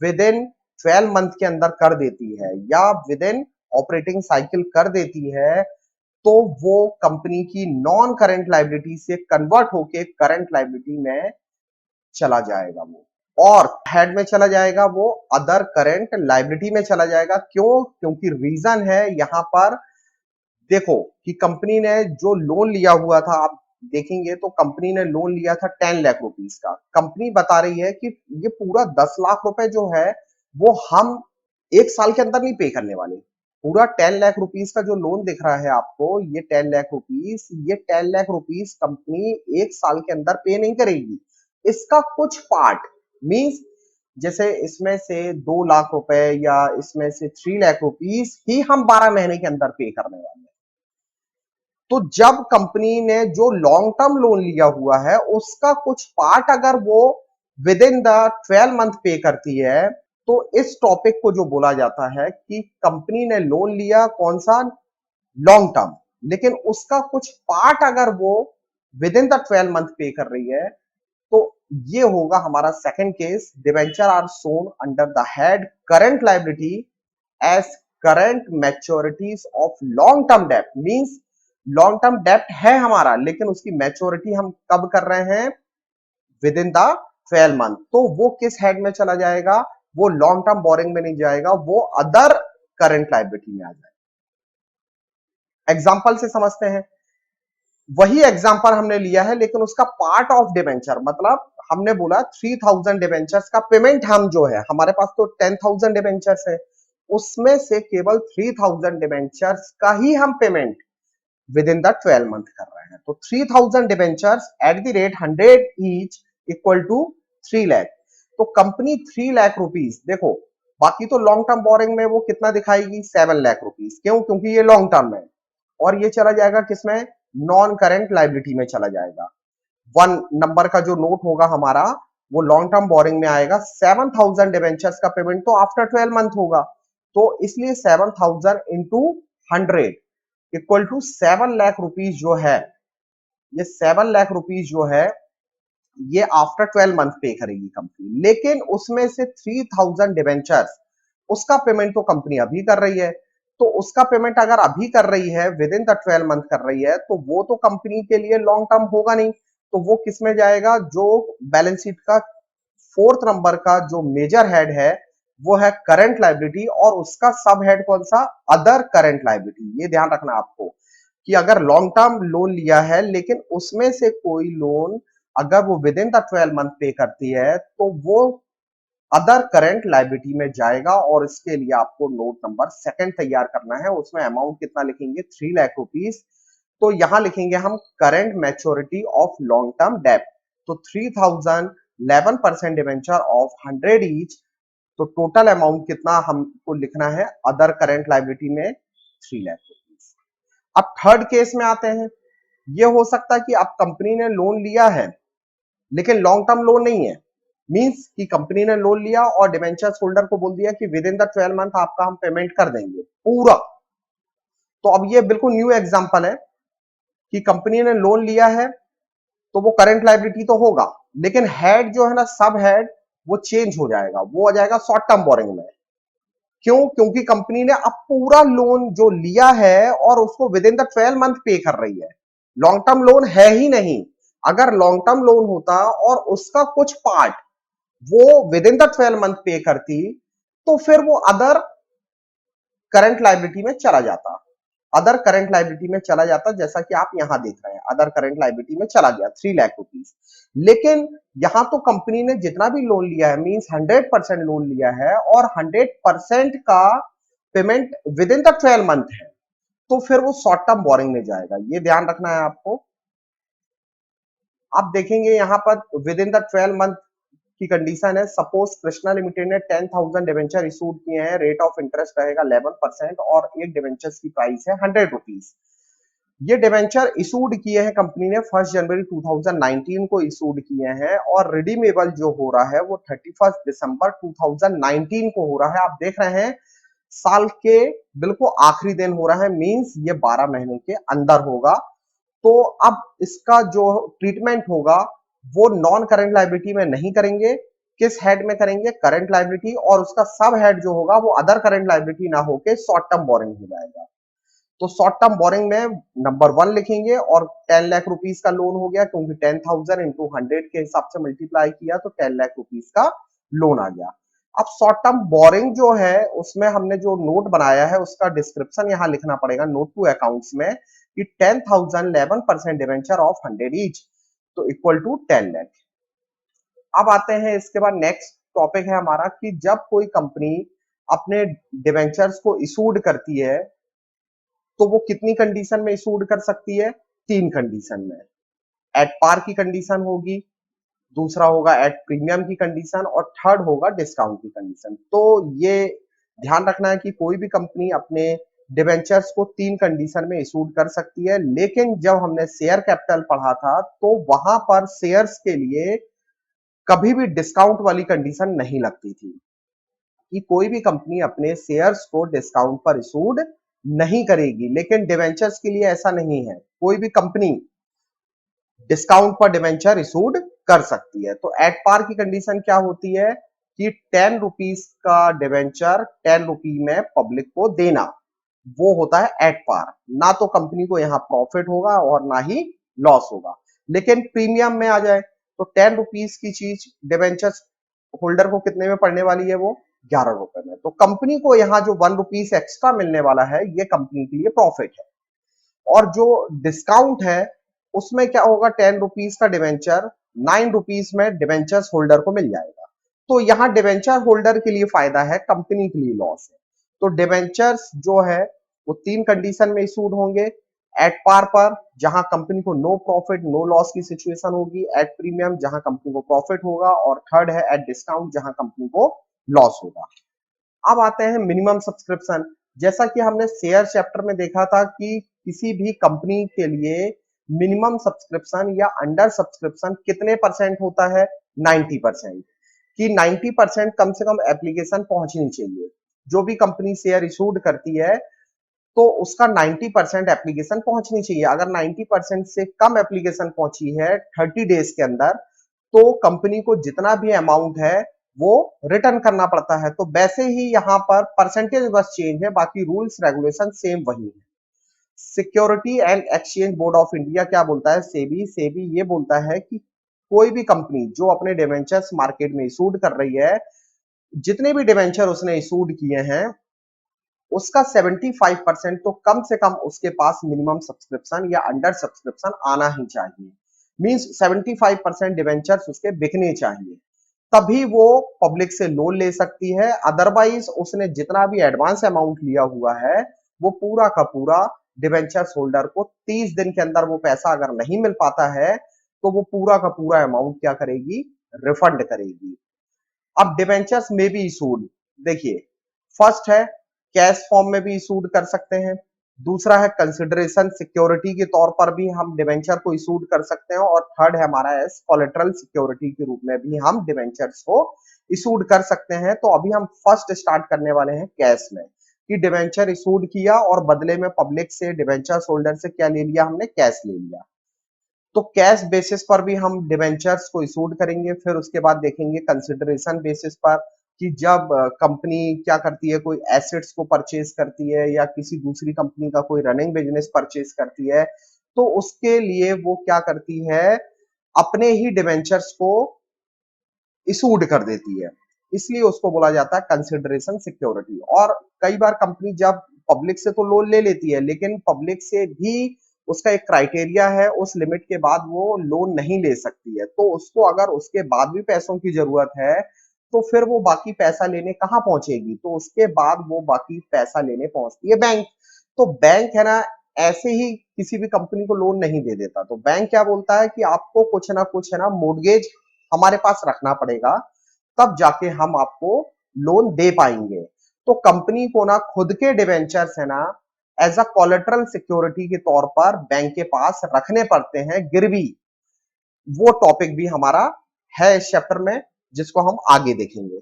विद इन 12 मंथ के अंदर कर देती है या विद इन ऑपरेटिंग साइकिल कर देती है, तो वो कंपनी की नॉन करंट लायबिलिटी से कन्वर्ट होके करंट लायबिलिटी में चला जाएगा वो, और हेड में चला जाएगा, वो अदर करंट लायबिलिटी में चला जाएगा। क्यों, क्योंकि रीजन है यहां पर, देखो कि कंपनी ने जो लोन लिया हुआ था, आप देखेंगे तो कंपनी ने लोन लिया था 10 लाख रुपीस का। कंपनी बता रही है कि ये पूरा 10 लाख रुपए जो है वो हम 1 साल के अंदर नहीं पे करने वाले। पूरा 10 लाख रुपीस का जो लोन दिख रहा है आपको, ये 10 लाख रुपीस, ये 10 लाख रुपीस कंपनी 1 साल के अंदर पे नहीं करेगी। इसका कुछ पार्ट मींस जैसे इसमें से 2 लाख रुपए या इसमें से 3 लाख रुपीस ही हम 12 महीने के अंदर पे करने वाले हैं। तो जब कंपनी ने जो लॉन्ग टर्म लोन लिया हुआ है उसका कुछ पार्ट अगर वो विद इन द 12 मंथ पे करती है, तो इस टॉपिक को जो बोला जाता है कि कंपनी ने लोन लिया कौन सा, लॉन्ग टर्म, लेकिन उसका कुछ पार्ट अगर वो विद इन द 12 मंथ पे कर रही है, तो ये होगा हमारा second case. Debenture are shown under the head current liability as current maturities of long term debt. Means long term debt है हमारा, लेकिन उसकी मैच्योरिटी हम कब कर रहे हैं, विद इन द 12 मंथ। तो वो किस हेड में चला जाएगा, वो लॉन्ग टर्म बोरिंग में नहीं जाएगा, वो अदर करंट लायबिलिटी में आ जाएगा। एग्जांपल से समझते हैं। वही एग्जांपल हमने लिया है लेकिन उसका पार्ट ऑफ डिबेंचर, मतलब हमने बोला 3000 डिबेंचर्स का पेमेंट हम जो है, हमारे पास तो 10,000 डिबेंचर्स है, उसमें से केवल 3000 डिबेंचर्स का ही हम payment within the 12 month कर रहे हैं। तो 3000 debentures at the rate 100 each equal to 3 lakh. तो कंपनी 3 लाख रुपीस, देखो बाकी तो लॉन्ग टर्म बोरिंग में वो कितना दिखाएगी, 7 लाख रुपीस। क्यों? क्योंकि ये लॉन्ग टर्म है और ये चला जाएगा किसमें, नॉन करेंट लाइबिलिटी में चला जाएगा। 1 नंबर का जो नोट होगा हमारा वो लॉन्ग टर्म बोरिंग में आएगा। 7000 डिबेंचर्स का पेमेंट तो आफ्टर 12 मंथ होगा, तो इसलिए 7000 into 100 equal to 7 lakh rupees जो है, ये 7 लाख रुपीस जो है ये आफ्टर 12 मंथ पे करेगी कंपनी। लेकिन उसमें से 3000 डिबेंचर्स, उसका पेमेंट तो कंपनी अभी कर रही है। तो उसका पेमेंट अगर अभी कर रही है, विद इन द 12 मंथ कर रही है, तो वो तो कंपनी के लिए लॉन्ग टर्म होगा नहीं। तो वो किस में जाएगा, जो बैलेंस शीट का 4th नंबर का जो मेजर हेड है वो है करंट लाइबिलिटी, और उसका सब हेड कौन सा, अदर करंट लाइबिलिटी। ये ध्यान रखना आपको कि अगर लॉन्ग टर्म लोन लिया है लेकिन उसमें से कोई लोन अगर वो विद इन द 12 मंथ पे करती है तो वो अदर करंट लाइबिलिटी में जाएगा। और इसके लिए आपको नोट नंबर 2 तैयार करना है। उसमें अमाउंट कितना लिखेंगे, 3 लाख रुपीस। तो यहां लिखेंगे हम current maturity of long term date. तो 3000 11% डिवेंचर ऑफ 100 ईच, तो टोटल अमाउंट कितना हमको लिखना है अदर करंट लाइबिलिटी में, 3 लाख रुपीस। अब थर्ड केस में आते हैं। ये हो सकता है कि अब कंपनी ने लोन लिया है लेकिन लॉन्ग टर्म लोन नहीं है, मींस कि कंपनी ने लोन लिया और डिवेंचर्स होल्डर को बोल दिया कि विद इन द 12 मंथ आपका हम पेमेंट कर देंगे पूरा। तो अब ये बिल्कुल न्यू एग्जांपल है कि कंपनी ने लोन लिया है तो वो करंट लाइबिलिटी तो होगा, लेकिन हेड जो है ना, सब हेड वो चेंज हो जाएगा, वो आ जाएगा शॉर्ट टर्म बोरिंग में। क्यों? क्योंकि कंपनी ने अब पूरा लोन जो लिया है और उसको विद इन द 12 मंथ पे कर रही है। लॉन्ग टर्म लोन है ही नहीं। अगर लॉन्ग टर्म लोन होता और उसका कुछ पार्ट वो विद इन द 12 मंथ पे करती तो फिर वो अदर करंट लाइबिलिटी में चला जाता, अदर करंट लाइबिलिटी में चला जाता, जैसा कि आप यहां देख रहे हैं अदर करंट लाइबिलिटी में चला गया 3 लाख रुपीस। लेकिन यहां तो कंपनी ने जितना भी लोन लिया है, मींस 100% लोन लिया है और 100% का payment within the 12 month है, तो फिर वो शॉर्ट टर्म बोरिंग में जाएगा। ये ध्यान रखना है आपको। आप देखेंगे यहां पर विद इन द 12 मंथ की कंडीशन है। सपोज कृष्णा लिमिटेड ने 10,000 डिवेंचर इशूड किए हैं, रेट ऑफ इंटरेस्ट रहेगा 11% और एक डिवेंचर की प्राइस है 100 रुपीज। ये डिवेंचर इशूड किए हैं कंपनी ने 1 जनवरी 2019 को इशूड किए हैं और रिडीमेबल जो हो रहा है वो 31 दिसंबर 2019 को हो रहा है। आप देख रहे हैं साल के बिल्कुल आखिरी दिन हो रहा है, मींस ये 12 महीने के अंदर होगा। तो अब इसका जो ट्रीटमेंट होगा वो नॉन करंट लाइबिलिटी में नहीं करेंगे, किस हेड में करेंगे, करंट लाइबिलिटी, और उसका सब हेड जो होगा वो अदर करंट लाइबिलिटी ना होके शॉर्ट टर्म बोरिंग हो जाएगा। तो शॉर्ट टर्म बोरिंग में नंबर 1 लिखेंगे और 10 लाख रुपीस का लोन हो गया, क्योंकि 10,000 इंटू 100 के हिसाब से मल्टीप्लाई किया तो 10 लाख रुपीस का लोन आ गया। अब शॉर्ट टर्म बोरिंग जो है उसमें हमने जो नोट बनाया है उसका डिस्क्रिप्शन यहां लिखना पड़ेगा नोट टू अकाउंट्स में कि 10,000 11% डिवेंचर ऑफ 100 ईच, तो इक्वल टू 10 लाख। अब आते हैं इसके बाद नेक्स्ट टॉपिक है हमारा कि जब कोई कंपनी अपने डिवेंचर्स को इशूड करती है तो वो कितनी कंडीशन में इशूड कर सकती है, 3 कंडीशन में। एट पार की कंडीशन होगी, दूसरा होगा एट प्रीमियम की कंडीशन और थर्ड होगा डिस्काउंट की कंडीशन। तो ये ध्यान रखना है कि कोई भी कंपनी अपने डिवेंचर्स को 3 कंडीशन में इशूड कर सकती है। लेकिन जब हमने शेयर कैपिटल पढ़ा था तो वहां पर शेयर्स के लिए कभी भी डिस्काउंट वाली कंडीशन नहीं लगती थी कि कोई भी कंपनी अपने शेयर्स को डिस्काउंट पर इशूड नहीं करेगी। लेकिन डिवेंचर्स के लिए ऐसा नहीं है, कोई भी कंपनी डिस्काउंट पर डिवेंचर इशूड कर सकती है। तो एट पार की कंडीशन क्या होती है कि 10 रुपीज का डिवेंचर 10 रुपी में पब्लिक को देना, वो होता है एट पार। ना तो कंपनी को यहां प्रॉफिट होगा और ना ही लॉस होगा। लेकिन प्रीमियम में आ जाए तो 10 रुपीज की चीज डिवेंचर होल्डर को कितने में पड़ने वाली है, वो 11 रुपए में। तो कंपनी को यहां जो 1 रुपीज एक्स्ट्रा मिलने वाला है ये कंपनी के लिए प्रॉफिट है। और जो डिस्काउंट है उसमें क्या होगा, 10 रुपीज का डिवेंचर ₹9 में डिवेंचर्स होल्डर को मिल जाएगा। तो यहाँ डिवेंचर होल्डर के लिए फायदा है, कंपनी के लिए लॉस है। तो डिवेंचर्स जो है वो 3 कंडीशन में इशूड होंगे। एट पार पर, जहां कंपनी को नो प्रॉफिट नो लॉस की सिचुएशन होगी। एट प्रीमियम, जहां कंपनी को प्रॉफिट होगा। और थर्ड है एट डिस्काउंट, जहां कंपनी को लॉस होगा। अब आते हैं मिनिमम सब्सक्रिप्शन। जैसा कि हमने शेयर चैप्टर में देखा था कि किसी भी कंपनी के लिए मिनिमम सब्सक्रिप्शन या अंडर सब्सक्रिप्शन कितने परसेंट होता है? 90%। कि 90% कम से कम एप्लीकेशन पहुंचनी चाहिए। जो भी कंपनी शेयर इशूड करती है तो उसका 90% एप्लीकेशन पहुंचनी चाहिए। अगर 90% से कम एप्लीकेशन पहुंची है 30 डेज के अंदर, तो कंपनी को जितना भी अमाउंट है वो रिटर्न करना पड़ता है। तो वैसे ही यहाँ पर परसेंटेज बस चेंज है, बाकी रूल्स रेगुलेशन सेम वही है। Security and exchange board of India क्या बोलता है? सेबी सेबी ये बोलता है कि कोई भी कंपनी जो अपने डिवेंचर्स मार्केट में इशूड कर रही है, जितने भी डिवेंचर उसने इशूड किए हैं उसका 75% तो कम से कम उसके पास मिनिमम सब्सक्रिप्शन या अंडर सब्सक्रिप्शन आना ही चाहिए। मींस 75% डिवेंचर्स उसके बिकने चाहिए, तभी वो पब्लिक से लोन ले सकती है। अदरवाइज उसने जितना भी एडवांस अमाउंट लिया हुआ है वो पूरा का पूरा डिवेंचर्स होल्डर को 30 दिन के अंदर वो पैसा अगर नहीं मिल पाता है तो वो पूरा का पूरा अमाउंट क्या करेगी? रिफंड करेगी। अब डिवेंचर्स में भी इशूड, देखिए, फर्स्ट है कैश फॉर्म में भी इशूड कर सकते हैं। दूसरा है कंसिडरेशन सिक्योरिटी के तौर पर भी हम डिवेंचर को इशूड कर सकते हैं। और थर्ड है हमारा एस कोलेटरल सिक्योरिटी के रूप में भी हम डिवेंचर्स को इशूड कर सकते हैं। तो अभी हम फर्स्ट स्टार्ट करने वाले हैं कैश में, कि डिवेंचर इशूड किया और बदले में पब्लिक से डिवेंचर्स होल्डर से क्या ले लिया? हमने कैश ले लिया। तो कैश बेसिस पर भी हम डिवेंचर्स को इशूड करेंगे। फिर उसके बाद देखेंगे कंसिडरेशन बेसिस पर, कि जब कंपनी क्या करती है, कोई एसेट्स को परचेज करती है या किसी दूसरी कंपनी का कोई रनिंग बिजनेस परचेज करती है, तो उसके लिए वो क्या करती है? अपने ही डिवेंचर्स को इशूड कर देती है। इसलिए उसको बोला जाता है कंसिडरेशन सिक्योरिटी। और कई बार कंपनी जब पब्लिक से तो लोन ले लेती है, लेकिन पब्लिक से भी उसका एक क्राइटेरिया है, उस लिमिट के बाद वो लोन नहीं ले सकती है। तो उसको अगर उसके बाद भी पैसों की जरूरत है तो फिर वो बाकी पैसा लेने कहाँ पहुंचेगी? तो उसके बाद वो बाकी पैसा लेने पहुंचती है बैंक। तो बैंक है ना, ऐसे ही किसी भी कंपनी को लोन नहीं दे देता। तो बैंक क्या बोलता है कि आपको कुछ ना कुछ है ना मोर्गेज हमारे पास रखना पड़ेगा, तब जाके हम आपको लोन दे पाएंगे। तो कंपनी को ना खुद के डिवेंचर्स है ना एज अ कोलेटरल सिक्योरिटी के तौर पर बैंक के पास रखने पड़ते हैं, गिरवी। वो टॉपिक भी हमारा है इस चैप्टर में, जिसको हम आगे देखेंगे।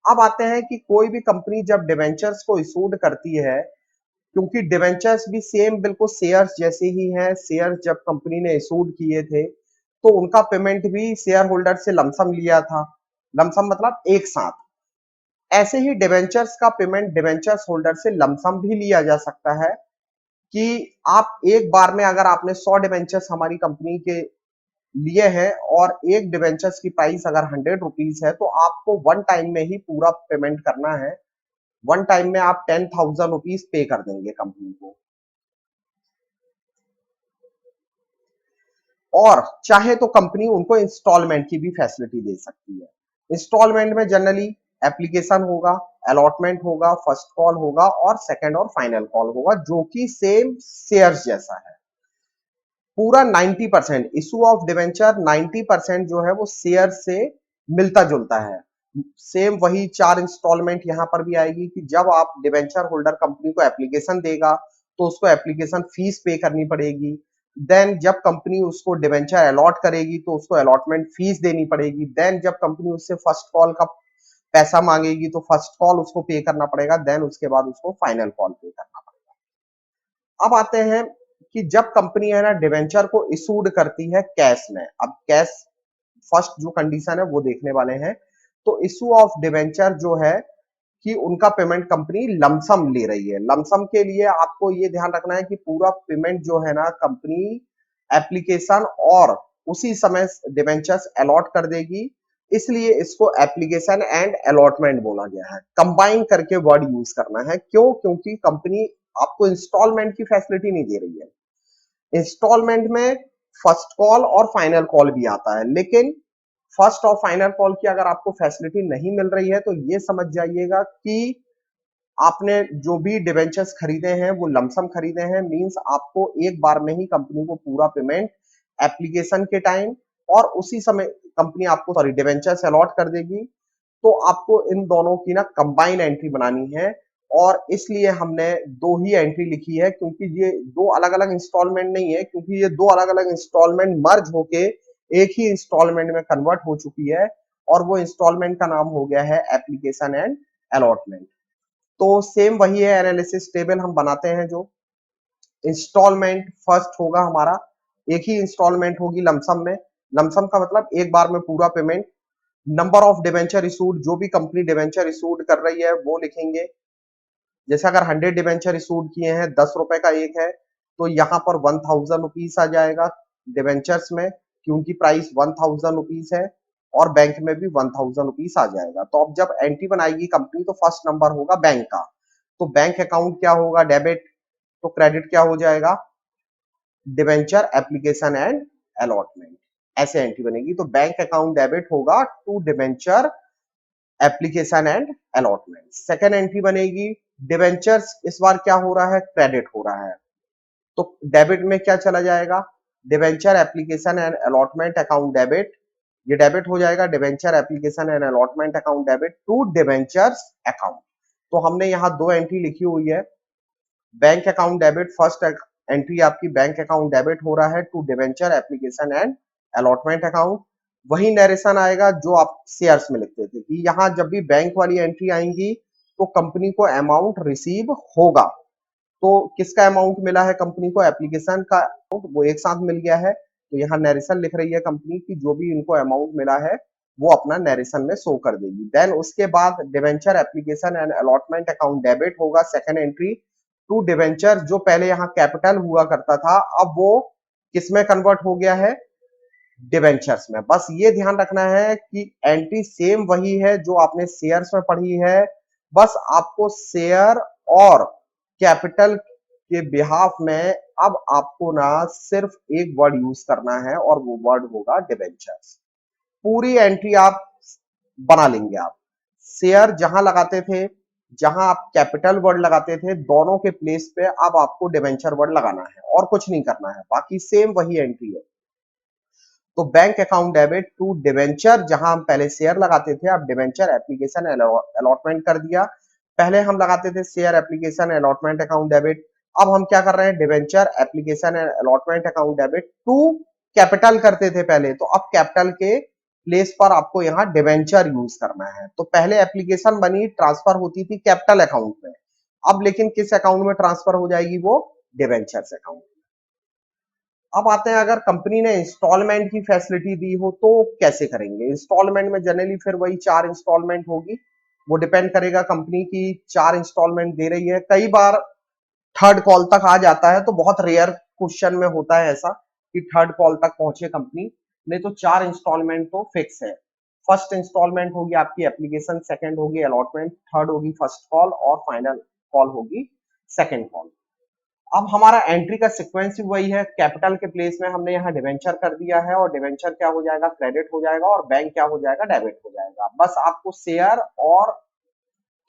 अब आते हैं कि कोई भी कंपनी जब डिवेंचर्स को इशूड करती है, क्योंकि डिवेंचर्स भी सेम बिल्कुल शेयर्स जैसे ही हैं। शेयर्स जब कंपनी ने इशूड किए थे तो उनका पेमेंट भी शेयर होल्डर से लमसम लिया था। लमसम मतलब एक साथ। ऐसे ही डिवेंचर्स का पेमेंट डिवेंचर्स होल्डर से लमसम भी लिया जा सकता है, कि आप एक बार में अगर आपने 100 डिवेंचर्स हमारी कंपनी के लिए हैं और एक डिवेंचर्स की प्राइस अगर ₹100 है, तो आपको वन टाइम में ही पूरा पेमेंट करना है। वन टाइम में आप ₹10,000 पे कर देंगे कंपनी को। और चाहे तो कंपनी उनको इंस्टॉलमेंट की भी फैसिलिटी दे सकती है। इंस्टॉलमेंट में जनरली एप्लीकेशन होगा, अलॉटमेंट होगा, फर्स्ट कॉल होगा और सेकंड और फाइनल कॉल होगा, जो कि सेम शेयर्स जैसा है। पूरा 90% इशू ऑफ डिवेंचर 90% जो है वो शेयर से मिलता जुलता है। सेम वही 4 इंस्टॉलमेंट यहां पर भी आएगी, कि जब आप डिवेंचर होल्डर कंपनी को एप्लीकेशन देगा तो उसको एप्लीकेशन फीस पे करनी पड़ेगी। देन जब कंपनी उसको डिवेंचर अलॉट करेगी तो उसको अलॉटमेंट फीस देनी पड़ेगी। देन जब कंपनी उससे फर्स्ट कॉल का पैसा मांगेगी तो फर्स्ट कॉल उसको पे करना पड़ेगा। देन उसके बाद उसको फाइनल कॉल पे करना पड़ेगा। अब आते हैं कि जब कंपनी है ना डिवेंचर को इशूड करती है कैश में। अब कैश फर्स्ट जो कंडीशन है वो देखने वाले हैं। तो इशू ऑफ डिवेंचर जो है कि उनका पेमेंट कंपनी लमसम ले रही है। लमसम के लिए आपको ये ध्यान रखना है कि पूरा पेमेंट जो है ना कंपनी एप्लीकेशन और उसी समय डिवेंचर्स अलॉट कर देगी। इसलिए इसको एप्लीकेशन एंड अलॉटमेंट बोला गया है। कंबाइन करके वर्ड यूज करना है। क्यों? क्योंकि कंपनी आपको इंस्टॉलमेंट की फैसिलिटी नहीं दे रही है। इंस्टॉलमेंट में फर्स्ट कॉल और फाइनल कॉल भी आता है। लेकिन फर्स्ट और फाइनल कॉल की अगर आपको फैसिलिटी नहीं मिल रही है तो ये समझ जाइएगा कि आपने जो भी डिवेंचर्स खरीदे हैं वो लमसम खरीदे हैं, मींस आपको एक बार में ही कंपनी को पूरा पेमेंट एप्लीकेशन के टाइम और उसी समय कंपनी आपको डिवेंचर्स अलॉट कर देगी। तो आपको इन दोनों की ना कंबाइन एंट्री बनानी है और इसलिए हमने दो ही एंट्री लिखी है, क्योंकि ये दो अलग अलग इंस्टॉलमेंट नहीं है, क्योंकि ये दो अलग अलग इंस्टॉलमेंट मर्ज होके एक ही इंस्टॉलमेंट में कन्वर्ट हो चुकी है और वो इंस्टॉलमेंट का नाम हो गया है एप्लीकेशन एंड अलॉटमेंट। तो सेम वही है, एनालिसिस टेबल हम बनाते हैं। जो इंस्टॉलमेंट फर्स्ट होगा हमारा, एक ही इंस्टॉलमेंट होगी लमसम में। लमसम का मतलब एक बार में पूरा payment. Number of debenture issued, जो भी कंपनी डिवेंचर इशूड कर रही है वो लिखेंगे। जैसे अगर 100 डिवेंचर इशूड किए हैं, 10 रुपए का एक है, तो यहाँ पर 1000 रुपीज आ जाएगा डिवेंचर्स में, क्योंकि प्राइस 1000 रुपीज है और बैंक में भी 1000 रुपीज आ जाएगा। तो अब जब एंट्री बनाएगी कंपनी तो फर्स्ट नंबर होगा बैंक का। तो बैंक अकाउंट क्या होगा, डेबिट, तो क्रेडिट क्या हो जाएगा, डिवेंचर एप्लीकेशन एंड अलॉटमेंट। ऐसे एंट्री बनेगी। तो बैंक अकाउंट डेबिट होगा to debenture application and allotment. Second entry बनेगी डिवेंचर्स, इस बार क्या हो रहा है, क्रेडिट हो रहा है। तो डेबिट में क्या चला जाएगा, debenture application and allotment account debit, ये डेबिट हो जाएगा debenture application and allotment account debit to debentures account. तो हमने यहाँ दो एंट्री लिखी हुई है। Bank account debit, first entry आपकी बैंक अकाउंट डेबिट हो रहा है to debenture application and allotment account. वही नरेशन आएगा जो आप शेयर्स में लिखते थे कि यहाँ जब भी बैंक वाली एंट्री आएंगी तो कंपनी को अमाउंट रिसीव होगा। तो किसका अमाउंट मिला है कंपनी को, एप्लीकेशन का अमाउंट, वो एक साथ मिल गया है। तो यहाँ नरेशन लिख रही है कंपनी की जो भी इनको अमाउंट मिला है वो अपना नरेशन में शो कर देगी। देन उसके बाद debenture application and allotment account debit होगा, सेकंड एंट्री टू डिवेंचर, जो पहले यहाँ कैपिटल हुआ करता था अब वो किसमें कन्वर्ट हो गया है, डिवेंचर्स में। बस ये ध्यान रखना है कि एंट्री सेम वही है जो आपने शेयर्स में पढ़ी है, बस आपको शेयर और कैपिटल के बिहाफ में अब आपको ना सिर्फ एक वर्ड यूज करना है और वो वर्ड होगा डिवेंचर्स। पूरी एंट्री आप बना लेंगे। आप शेयर जहां लगाते थे, जहां आप कैपिटल वर्ड लगाते थे, दोनों के प्लेस पे अब आपको डिवेंचर वर्ड लगाना है और कुछ नहीं करना है, बाकी सेम वही एंट्री है। तो bank account debit to debenture, जहां हम पहले शेयर लगाते थे अब डिवेंचर एप्लीकेशन अलॉटमेंट कर दिया। पहले हम लगाते थे share application allotment account debit, अब हम क्या कर रहे हैं, debenture application allotment account debit to capital करते थे पहले, तो अब कैपिटल के प्लेस पर आपको यहाँ डिवेंचर यूज करना है। तो पहले एप्लीकेशन बनी, ट्रांसफर होती थी कैपिटल अकाउंट में, अब लेकिन किस अकाउंट में ट्रांसफर हो जाएगी, वो डिवेंचर्स अकाउंट। अब आते हैं, अगर कंपनी ने इंस्टॉलमेंट की फैसिलिटी दी हो तो कैसे करेंगे। इंस्टॉलमेंट में जनरली फिर वही 4 इंस्टॉलमेंट होगी, वो डिपेंड करेगा कंपनी की 4 इंस्टॉलमेंट दे रही है। कई बार थर्ड कॉल तक आ जाता है, तो बहुत रेयर क्वेश्चन में होता है ऐसा कि थर्ड कॉल तक पहुंचे कंपनी, नहीं तो 4 इंस्टॉलमेंट तो फिक्स है। फर्स्ट इंस्टॉलमेंट होगी आपकी एप्लीकेशन, सेकंड होगी अलॉटमेंट, थर्ड होगी फर्स्ट कॉल और फाइनल कॉल होगी सेकंड कॉल। अब हमारा एंट्री का सीक्वेंस भी वही है, कैपिटल के प्लेस में हमने यहाँ डिवेंचर कर दिया है और डिवेंचर क्या हो जाएगा, क्रेडिट हो जाएगा और बैंक क्या हो जाएगा, डेबिट हो जाएगा। बस आपको शेयर और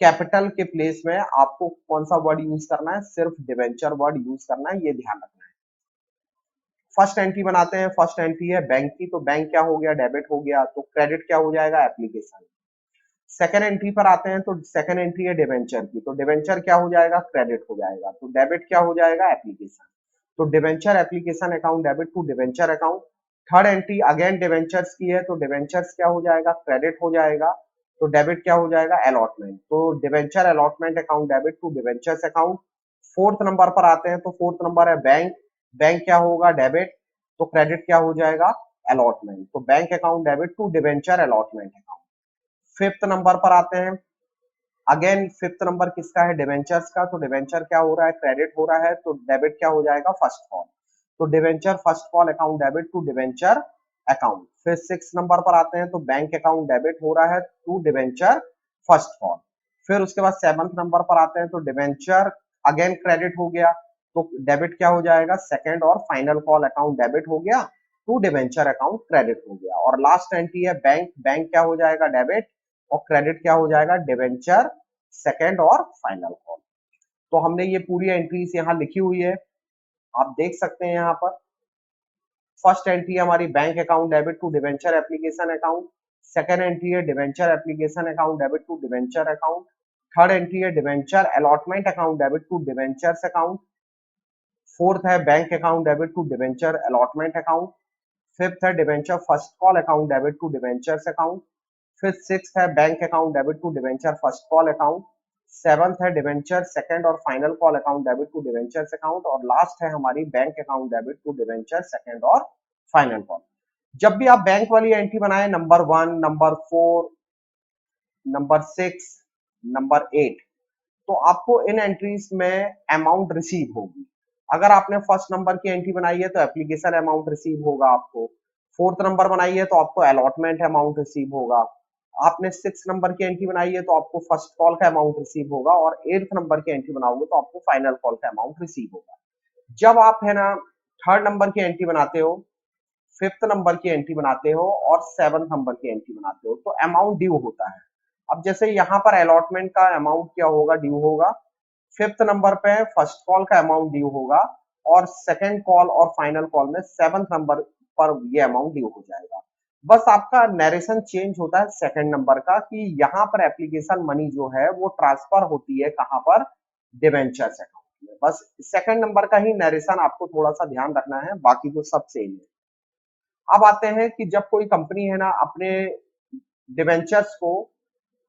कैपिटल के प्लेस में आपको कौन सा वर्ड यूज करना है, सिर्फ डिवेंचर वर्ड यूज करना है, ये ध्यान रखना है। फर्स्ट एंट्री बनाते हैं, फर्स्ट एंट्री है बैंक की, तो बैंक क्या हो गया, डेबिट हो गया, तो क्रेडिट क्या हो जाएगा, एप्लीकेशन। सेकंड एंट्री पर आते हैं, तो सेकंड एंट्री है डिवेंचर की, तो डिवेंचर क्या हो जाएगा, क्रेडिट हो जाएगा, तो डेबिट क्या हो जाएगा, एप्लीकेशन। तो debenture application account debit to debenture account. Third entry again debentures की है, तो डिवेंचर्स क्या हो जाएगा, क्रेडिट हो जाएगा, तो डेबिट क्या हो जाएगा, अलॉटमेंट, तो debenture allotment account debit to debentures account. Fourth number पर आते हैं, तो फोर्थ नंबर है बैंक, बैंक क्या होगा, डेबिट, तो क्रेडिट क्या हो जाएगा, अलॉटमेंट, तो bank account debit to debenture allotment account. Fifth number पर आते हैं, अगेन फिफ्थ नंबर किसका है, डिवेंचर्स का, तो डिवेंचर क्या हो रहा है, क्रेडिट हो रहा है, तो डेबिट क्या हो जाएगा, फर्स्ट कॉल, तो debenture first call account debit to debenture account. फिर सिक्स नंबर पर आते हैं, तो बैंक अकाउंट डेबिट हो रहा है टू डिवेंचर फर्स्ट कॉल। फिर उसके बाद सेवंथ नंबर पर आते हैं, तो डिवेंचर अगेन क्रेडिट हो गया, तो डेबिट क्या हो जाएगा, सेकेंड और फाइनल कॉल अकाउंट डेबिट हो गया, टू डिवेंचर अकाउंट क्रेडिट हो गया। और लास्ट एंट्री है बैंक, बैंक क्या हो जाएगा डेबिट, और क्रेडिट क्या हो जाएगा डिवेंचर सेकेंड और फाइनल कॉल। तो हमने ये पूरी एंट्रीज यहाँ लिखी हुई है, आप देख सकते हैं यहाँ पर। फर्स्ट एंट्री हमारी bank account debit to debenture application account, second entry है debenture application account debit to debenture account, third entry है debenture allotment account debit to debentures account, fourth है bank account debit to debenture allotment account, fifth है debenture first call account debit to debentures account, फिर sixth है bank account debit to debenture first call account, seventh है debenture second और final call account debit to debentures account, और last है हमारी bank account debit to debenture second और final call. जब भी आप बैंक वाली एंट्री बनाए, नंबर 1, नंबर 4, नंबर 6, नंबर 8, तो आपको इन एंट्रीज में अमाउंट रिसीव होगी। अगर आपने फर्स्ट नंबर की एंट्री बनाई है तो एप्लीकेशन अमाउंट रिसीव होगा आपको, फोर्थ नंबर बनाई है तो आपको अलॉटमेंट अमाउंट रिसीव होगा, आपने सिक्स नंबर की एंट्री बनाई है तो आपको फर्स्ट कॉल का अमाउंट रिसीव होगा, और एट्थ नंबर की एंट्री बनाओगे तो आपको फाइनल कॉल का अमाउंट रिसीव होगा। जब आप है ना थर्ड नंबर की एंट्री बनाते हो, फिफ्थ नंबर की एंट्री बनाते हो और सेवंथ नंबर की एंट्री बनाते हो तो अमाउंट ड्यू होता है। अब जैसे यहाँ पर अलॉटमेंट का अमाउंट क्या होगा, ड्यू होगा, फिफ्थ नंबर पे फर्स्ट कॉल का अमाउंट ड्यू होगा, और सेकंड कॉल और फाइनल कॉल में सेवंथ नंबर पर ये अमाउंट ड्यू हो जाएगा। बस आपका नरेशन चेंज होता है सेकंड नंबर का, कि यहाँ पर एप्लीकेशन मनी जो है वो ट्रांसफर होती है कहां पर, डिवेंचर्स अकाउंट में। बस सेकंड नंबर का ही नरेशन आपको थोड़ा सा ध्यान रखना है, बाकी तो सब सेम है। अब आते हैं कि जब कोई कंपनी है ना अपने डिवेंचर्स को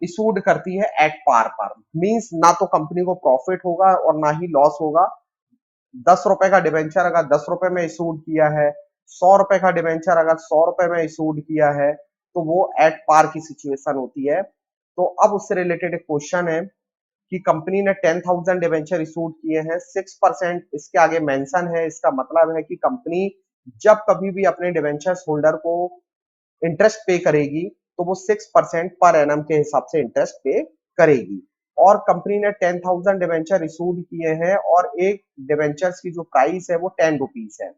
इशूड करती है एट पार पर, मींस ना तो कंपनी को प्रॉफिट होगा और ना ही लॉस होगा। 10 रुपए का डिवेंचर अगर 10 रुपए में इशूड किया है, 100 रुपए का डिवेंचर अगर 100 रुपए में इशूड किया है, तो वो एट पार की सिचुएशन होती है। तो अब उससे रिलेटेड एक क्वेश्चन है कि कंपनी ने 10,000 डिवेंचर इशूड किए हैं, 6% इसके आगे मेंशन है, इसका मतलब है कि कंपनी जब कभी भी अपने डिवेंचर्स होल्डर को इंटरेस्ट पे करेगी तो वो 6% पर एनम के हिसाब से इंटरेस्ट पे करेगी। और कंपनी ने 10,000 डिवेंचर इशूड किए हैं और एक डिवेंचर्स की जो प्राइस है वो 10 रुपीज है।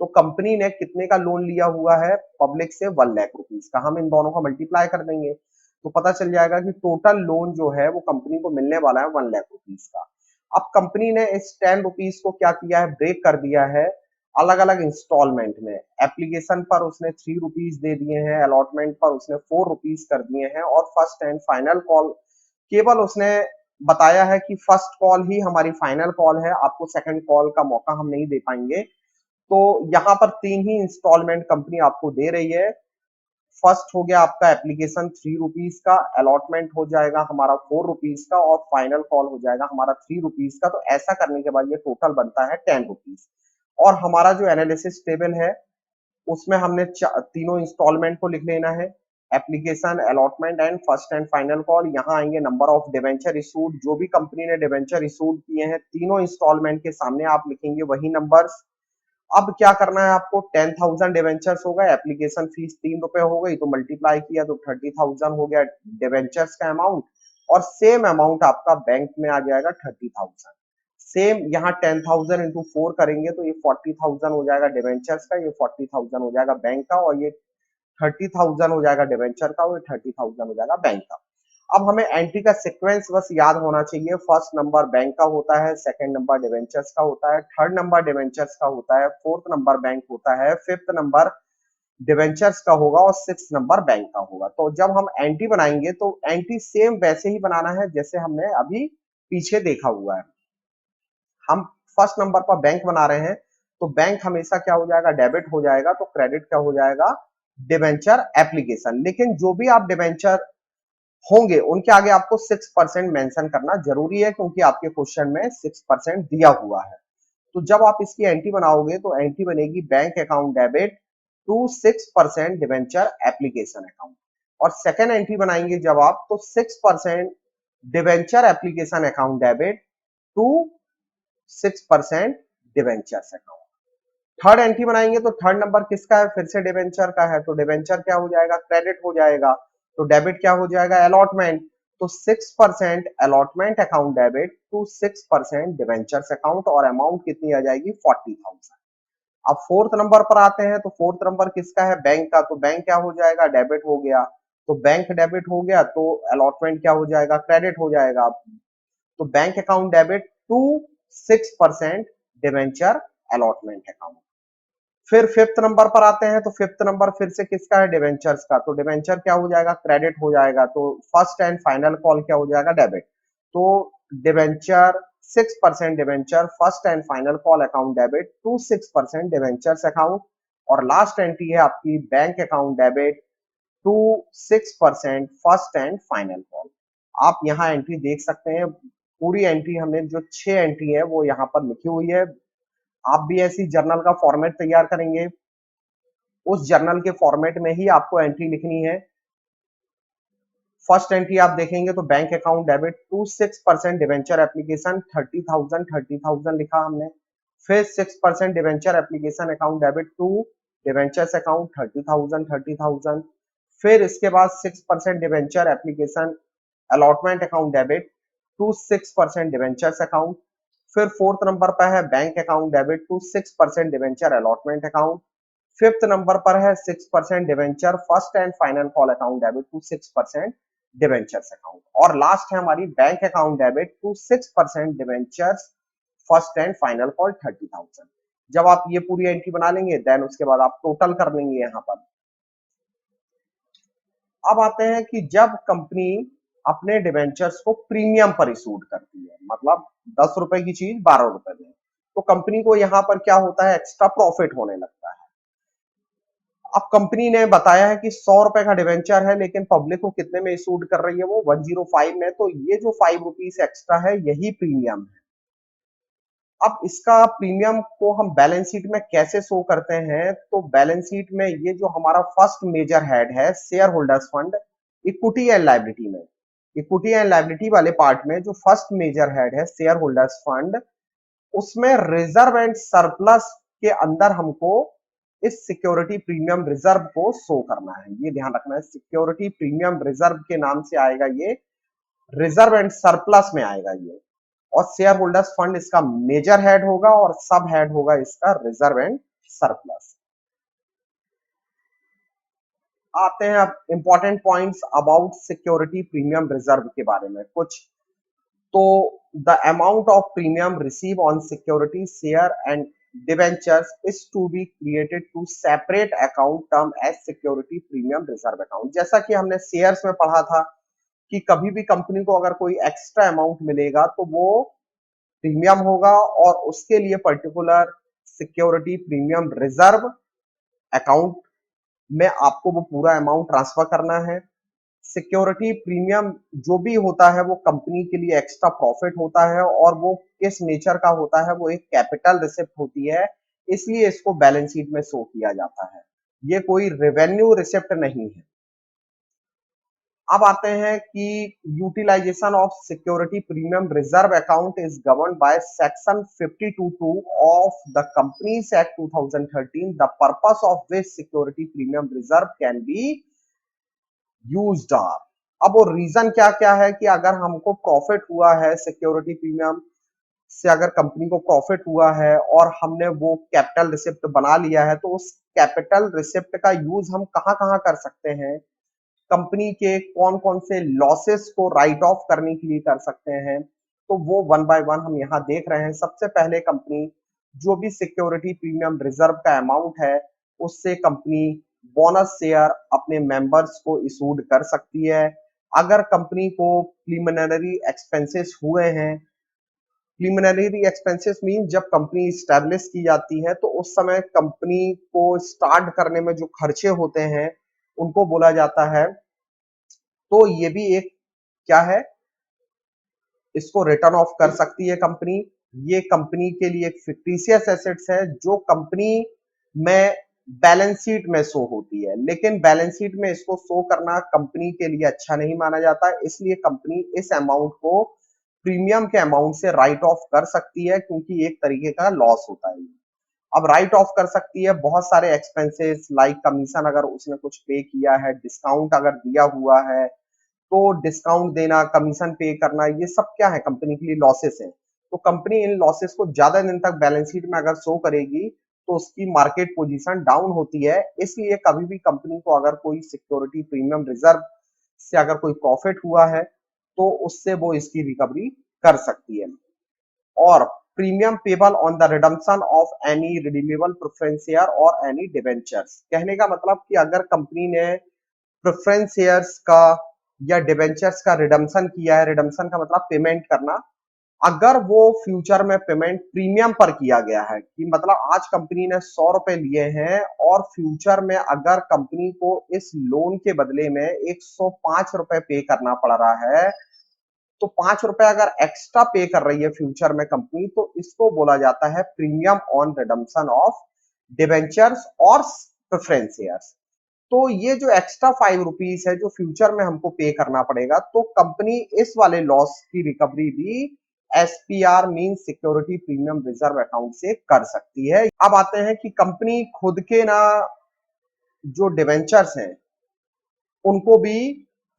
तो कंपनी ने कितने का लोन लिया हुआ है पब्लिक से, 1 लाख रुपीज का। हम इन दोनों का मल्टीप्लाई कर देंगे तो पता चल जाएगा कि टोटल लोन जो है वो कंपनी को मिलने वाला है 1 लाख रुपीज का। अब कंपनी ने इस 10 रुपीज को क्या किया है, ब्रेक कर दिया है अलग अलग इंस्टॉलमेंट में। एप्लीकेशन पर उसने 3 रुपीज दे दिए हैं, अलॉटमेंट पर उसने 4 रुपीज कर दिए हैं, और फर्स्ट एंड फाइनल कॉल केवल उसने बताया है कि फर्स्ट कॉल ही हमारी फाइनल कॉल है, आपको सेकंड कॉल का मौका हम नहीं दे पाएंगे। तो यहाँ पर 3 ही इंस्टॉलमेंट कंपनी आपको दे रही है। फर्स्ट हो गया आपका एप्लीकेशन 3 रुपीज का, अलॉटमेंट हो जाएगा हमारा 4 रुपीज का, और फाइनल कॉल हो जाएगा हमारा 3 रुपीज का। तो ऐसा करने के बाद ये टोटल बनता है 10 रुपीज। और हमारा जो एनालिसिस टेबल है उसमें हमने तीनों इंस्टॉलमेंट को लिख लेना है, application, allotment and first and final call. यहाँ आएंगे नंबर ऑफ डिवेंचर इशूड, जो भी कंपनी ने डिवेंचर इशूड किए हैं तीनों इंस्टॉलमेंट के सामने आप लिखेंगे वही नंबर्स। अब क्या करना है आपको, 10,000 डिवेंचर्स हो गए, एप्लीकेशन फीस 3 रुपए हो गई, तो मल्टीप्लाई किया तो 30,000 हो गया डिवेंचर्स का अमाउंट, और सेम अमाउंट आपका बैंक में आ जाएगा 30,000। सेम यहाँ 10,000 इंटू 4 करेंगे तो ये 40,000 हो जाएगा डिवेंचर्स का, ये 40,000 हो जाएगा बैंक का, और ये 30,000 हो जाएगा डिवेंचर का, और ये 30,000 हो जाएगा बैंक का। अब हमें एंट्री का सीक्वेंस बस याद होना चाहिए। फर्स्ट नंबर बैंक का होता है, सेकंड नंबर डिवेंचर्स का होता है, थर्ड नंबर डिवेंचर्स का होता है, फोर्थ नंबर बैंक होता है, फिफ्थ नंबर डिवेंचर्स का होगा, और सिक्स नंबर बैंक का होगा। तो जब हम एंट्री बनाएंगे तो एंट्री सेम वैसे ही बनाना है जैसे हमने अभी पीछे देखा हुआ है। हम फर्स्ट नंबर पर बैंक बना रहे हैं तो बैंक हमेशा क्या हो जाएगा, डेबिट हो जाएगा, तो क्रेडिट क्या हो जाएगा, डिवेंचर एप्लीकेशन। लेकिन जो भी आप डिवेंचर होंगे उनके आगे आपको 6% मेंशन करना जरूरी है, क्योंकि आपके क्वेश्चन में 6% दिया हुआ है। तो जब आप इसकी एंट्री बनाओगे तो एंट्री बनेगी bank account debit to 6% debenture application account, और सेकेंड एंट्री बनाएंगे जब आप, तो 6% debenture application account debit to 6% debentures account. Third entry बनाएंगे तो थर्ड नंबर किसका है, फिर से डिवेंचर का है, तो डिवेंचर क्या हो जाएगा, क्रेडिट हो जाएगा, तो डेबिट क्या हो जाएगा, अलॉटमेंट। तो 6% allotment account debit to 6% debentures account, और अमाउंट कितनी आ जाएगी, 40,000। अब फोर्थ नंबर पर आते हैं, तो फोर्थ नंबर किसका है? बैंक का। तो बैंक क्या हो जाएगा? डेबिट हो गया। तो बैंक डेबिट हो गया तो अलॉटमेंट क्या हो जाएगा? क्रेडिट हो जाएगा। तो bank account debit to 6% debenture allotment account. फिर फिफ्थ नंबर पर आते हैं, तो फिफ्थ नंबर फिर से किसका है? डिवेंचर्स का। तो डिवेंचर क्या हो जाएगा? क्रेडिट हो जाएगा। तो फर्स्ट एंड फाइनल कॉल क्या हो जाएगा? डेबिट। तो debenture 6% debenture first and final call account debit to 6% debentures account. और लास्ट एंट्री है आपकी bank account debit to 6% first and final call. आप यहाँ एंट्री देख सकते हैं, पूरी एंट्री हमने जो 6 एंट्री है वो यहाँ पर लिखी हुई है। आप भी ऐसी जर्नल का फॉर्मेट तैयार करेंगे, उस जर्नल के फॉर्मेट में ही आपको एंट्री लिखनी है। फर्स्ट एंट्री आप देखेंगे तो bank account debit to 6% debenture application 30,000 लिखा हमने। फिर 6% debenture application account debit to debentures account 30,000। फिर इसके बाद 6% debenture application allotment account debit to 6% debentures account. फिर फोर्थ नंबर पर है bank account debit to 6% debenture allotment account. Fifth number पर है 6% debenture first and final call account debit to 6% debentures account. और last है हमारी bank account debit to 6% debentures first and final call 30,000। जब आप ये पूरी एंट्री बना लेंगे देन उसके बाद आप टोटल कर लेंगे यहाँ पर। अब आते हैं कि जब कंपनी अपने डिवेंचर्स को प्रीमियम पर इशूड करती है, मतलब 10 रुपए की चीज 12 रुपए में, तो कंपनी को यहाँ पर क्या होता है? एक्स्ट्रा प्रॉफिट होने लगता है। अब कंपनी ने बताया है कि 100 रुपए का डिवेंचर है, लेकिन पब्लिक को कितने में इशूड कर रही है? वो 105 में। तो ये जो 5 रुपीज एक्स्ट्रा है यही प्रीमियम है। अब इसका प्रीमियम को हम बैलेंस शीट में कैसे शो करते हैं? तो बैलेंस शीट में ये जो हमारा फर्स्ट मेजर हेड है share holders fund equity and liability में, इक्विटी एंड लायबिलिटी वाले पार्ट में जो फर्स्ट मेजर हेड है शेयर होल्डर्स फंड, उसमें रिजर्व एंड सरप्लस के अंदर हमको इस सिक्योरिटी प्रीमियम रिजर्व को शो करना है। ये ध्यान रखना है, सिक्योरिटी प्रीमियम रिजर्व के नाम से आएगा ये, रिजर्व एंड सरप्लस में आएगा ये। और शेयर होल्डर्स फंड इसका मेजर हेड होगा और सब हेड होगा इसका रिजर्व एंड सरप्लस। आते हैं अब important points about security premium reserve के बारे में कुछ। तो the amount of premium receive on security share and debentures is to be created to separate account term as security premium reserve account. जैसा कि हमने शेयर्स में पढ़ा था कि कभी भी कंपनी को अगर कोई एक्स्ट्रा अमाउंट मिलेगा तो वो प्रीमियम होगा और उसके लिए particular security premium reserve account में आपको वो पूरा अमाउंट ट्रांसफर करना है। सिक्योरिटी प्रीमियम जो भी होता है वो कंपनी के लिए एक्स्ट्रा प्रॉफिट होता है और वो किस नेचर का होता है? वो एक कैपिटल रिसिप्ट होती है, इसलिए इसको बैलेंस शीट में शो किया जाता है। ये कोई रेवेन्यू रिसिप्ट नहीं है। अब आते हैं कि utilization of security premium reserve account is govern by section 52(2) of the companies act 2013। The purpose of this security premium reserve can be used are. अब वो रीजन क्या क्या है कि अगर हमको प्रॉफिट हुआ है सिक्योरिटी प्रीमियम से, अगर कंपनी को प्रॉफिट हुआ है और हमने वो कैपिटल रिसिप्ट बना लिया है, तो उस कैपिटल रिसिप्ट का यूज हम कहाँ कहाँ कर सकते हैं? कंपनी के कौन कौन से लॉसेस को राइट ऑफ करने के लिए कर सकते हैं? तो वो वन बाय वन हम यहाँ देख रहे हैं। सबसे पहले कंपनी जो भी सिक्योरिटी प्रीमियम रिजर्व का अमाउंट है उससे कंपनी बोनस शेयर अपने मेंबर्स को इशूड कर सकती है। अगर कंपनी को प्रीलिमिनरी एक्सपेंसेस हुए हैं, प्रीलिमिनरी एक्सपेंसेस मीन जब कंपनी स्टैब्लिश की जाती है तो उस समय कंपनी को स्टार्ट करने में जो खर्चे होते हैं उनको बोला जाता है। तो ये भी एक क्या है? इसको रिटर्न ऑफ कर सकती है कंपनी। ये कंपनी के लिए एक फिक्टिशियस एसेट्स है जो कंपनी में बैलेंस शीट में शो होती है, लेकिन बैलेंस शीट में इसको शो करना कंपनी के लिए अच्छा नहीं माना जाता, इसलिए कंपनी इस अमाउंट को प्रीमियम के अमाउंट से राइट ऑफ कर सकती है, क्योंकि एक तरीके का लॉस होता है। अब राइट ऑफ कर सकती है बहुत सारे एक्सपेंसेस लाइक कमीशन अगर उसने कुछ पे किया है, डिस्काउंट अगर दिया हुआ है तो डिस्काउंट देना, कमीशन पे करना, ये सब क्या है? कंपनी के लिए लॉसेस है। तो कंपनी इन लॉसेस को ज्यादा दिन तक बैलेंस शीट में अगर शो करेगी तो उसकी मार्केट पोजीशन डाउन होती है। इसलिए कभी भी कंपनी को अगर कोई सिक्योरिटी प्रीमियम रिजर्व से अगर कोई प्रॉफिट हुआ है तो उससे वो इसकी रिकवरी कर सकती है। और premium payable on the redemption of any redeemable preference share और एनी डिबेंचर्स। कहने का मतलब कि अगर कंपनी ने प्रेफरेंस शेयर्स का या डिबेंचर्स का रिडम्पशन किया है, रिडम्पशन का मतलब पेमेंट करना, अगर वो फ्यूचर में पेमेंट प्रीमियम पर किया गया है, कि मतलब आज कंपनी ने 100 रुपए लिए हैं और फ्यूचर में अगर कंपनी को इस लोन के बदले में 105 रुपए पे करना पड़ रहा है, तो 5 रुपए अगर एक्स्ट्रा पे कर रही है फ्यूचर में कंपनी, तो इसको बोला जाता है premium on redemption of debentures और प्रेफरेंस शेयर्स। तो ये जो एक्स्ट्रा 5 रुपीज है जो फ्यूचर में हमको पे करना पड़ेगा, तो कंपनी इस वाले लॉस की रिकवरी भी SPR mean security premium reserve account से कर सकती है। अब आते हैं कि कंपनी खुद के ना जो डिवेंचर्स हैं उनको भी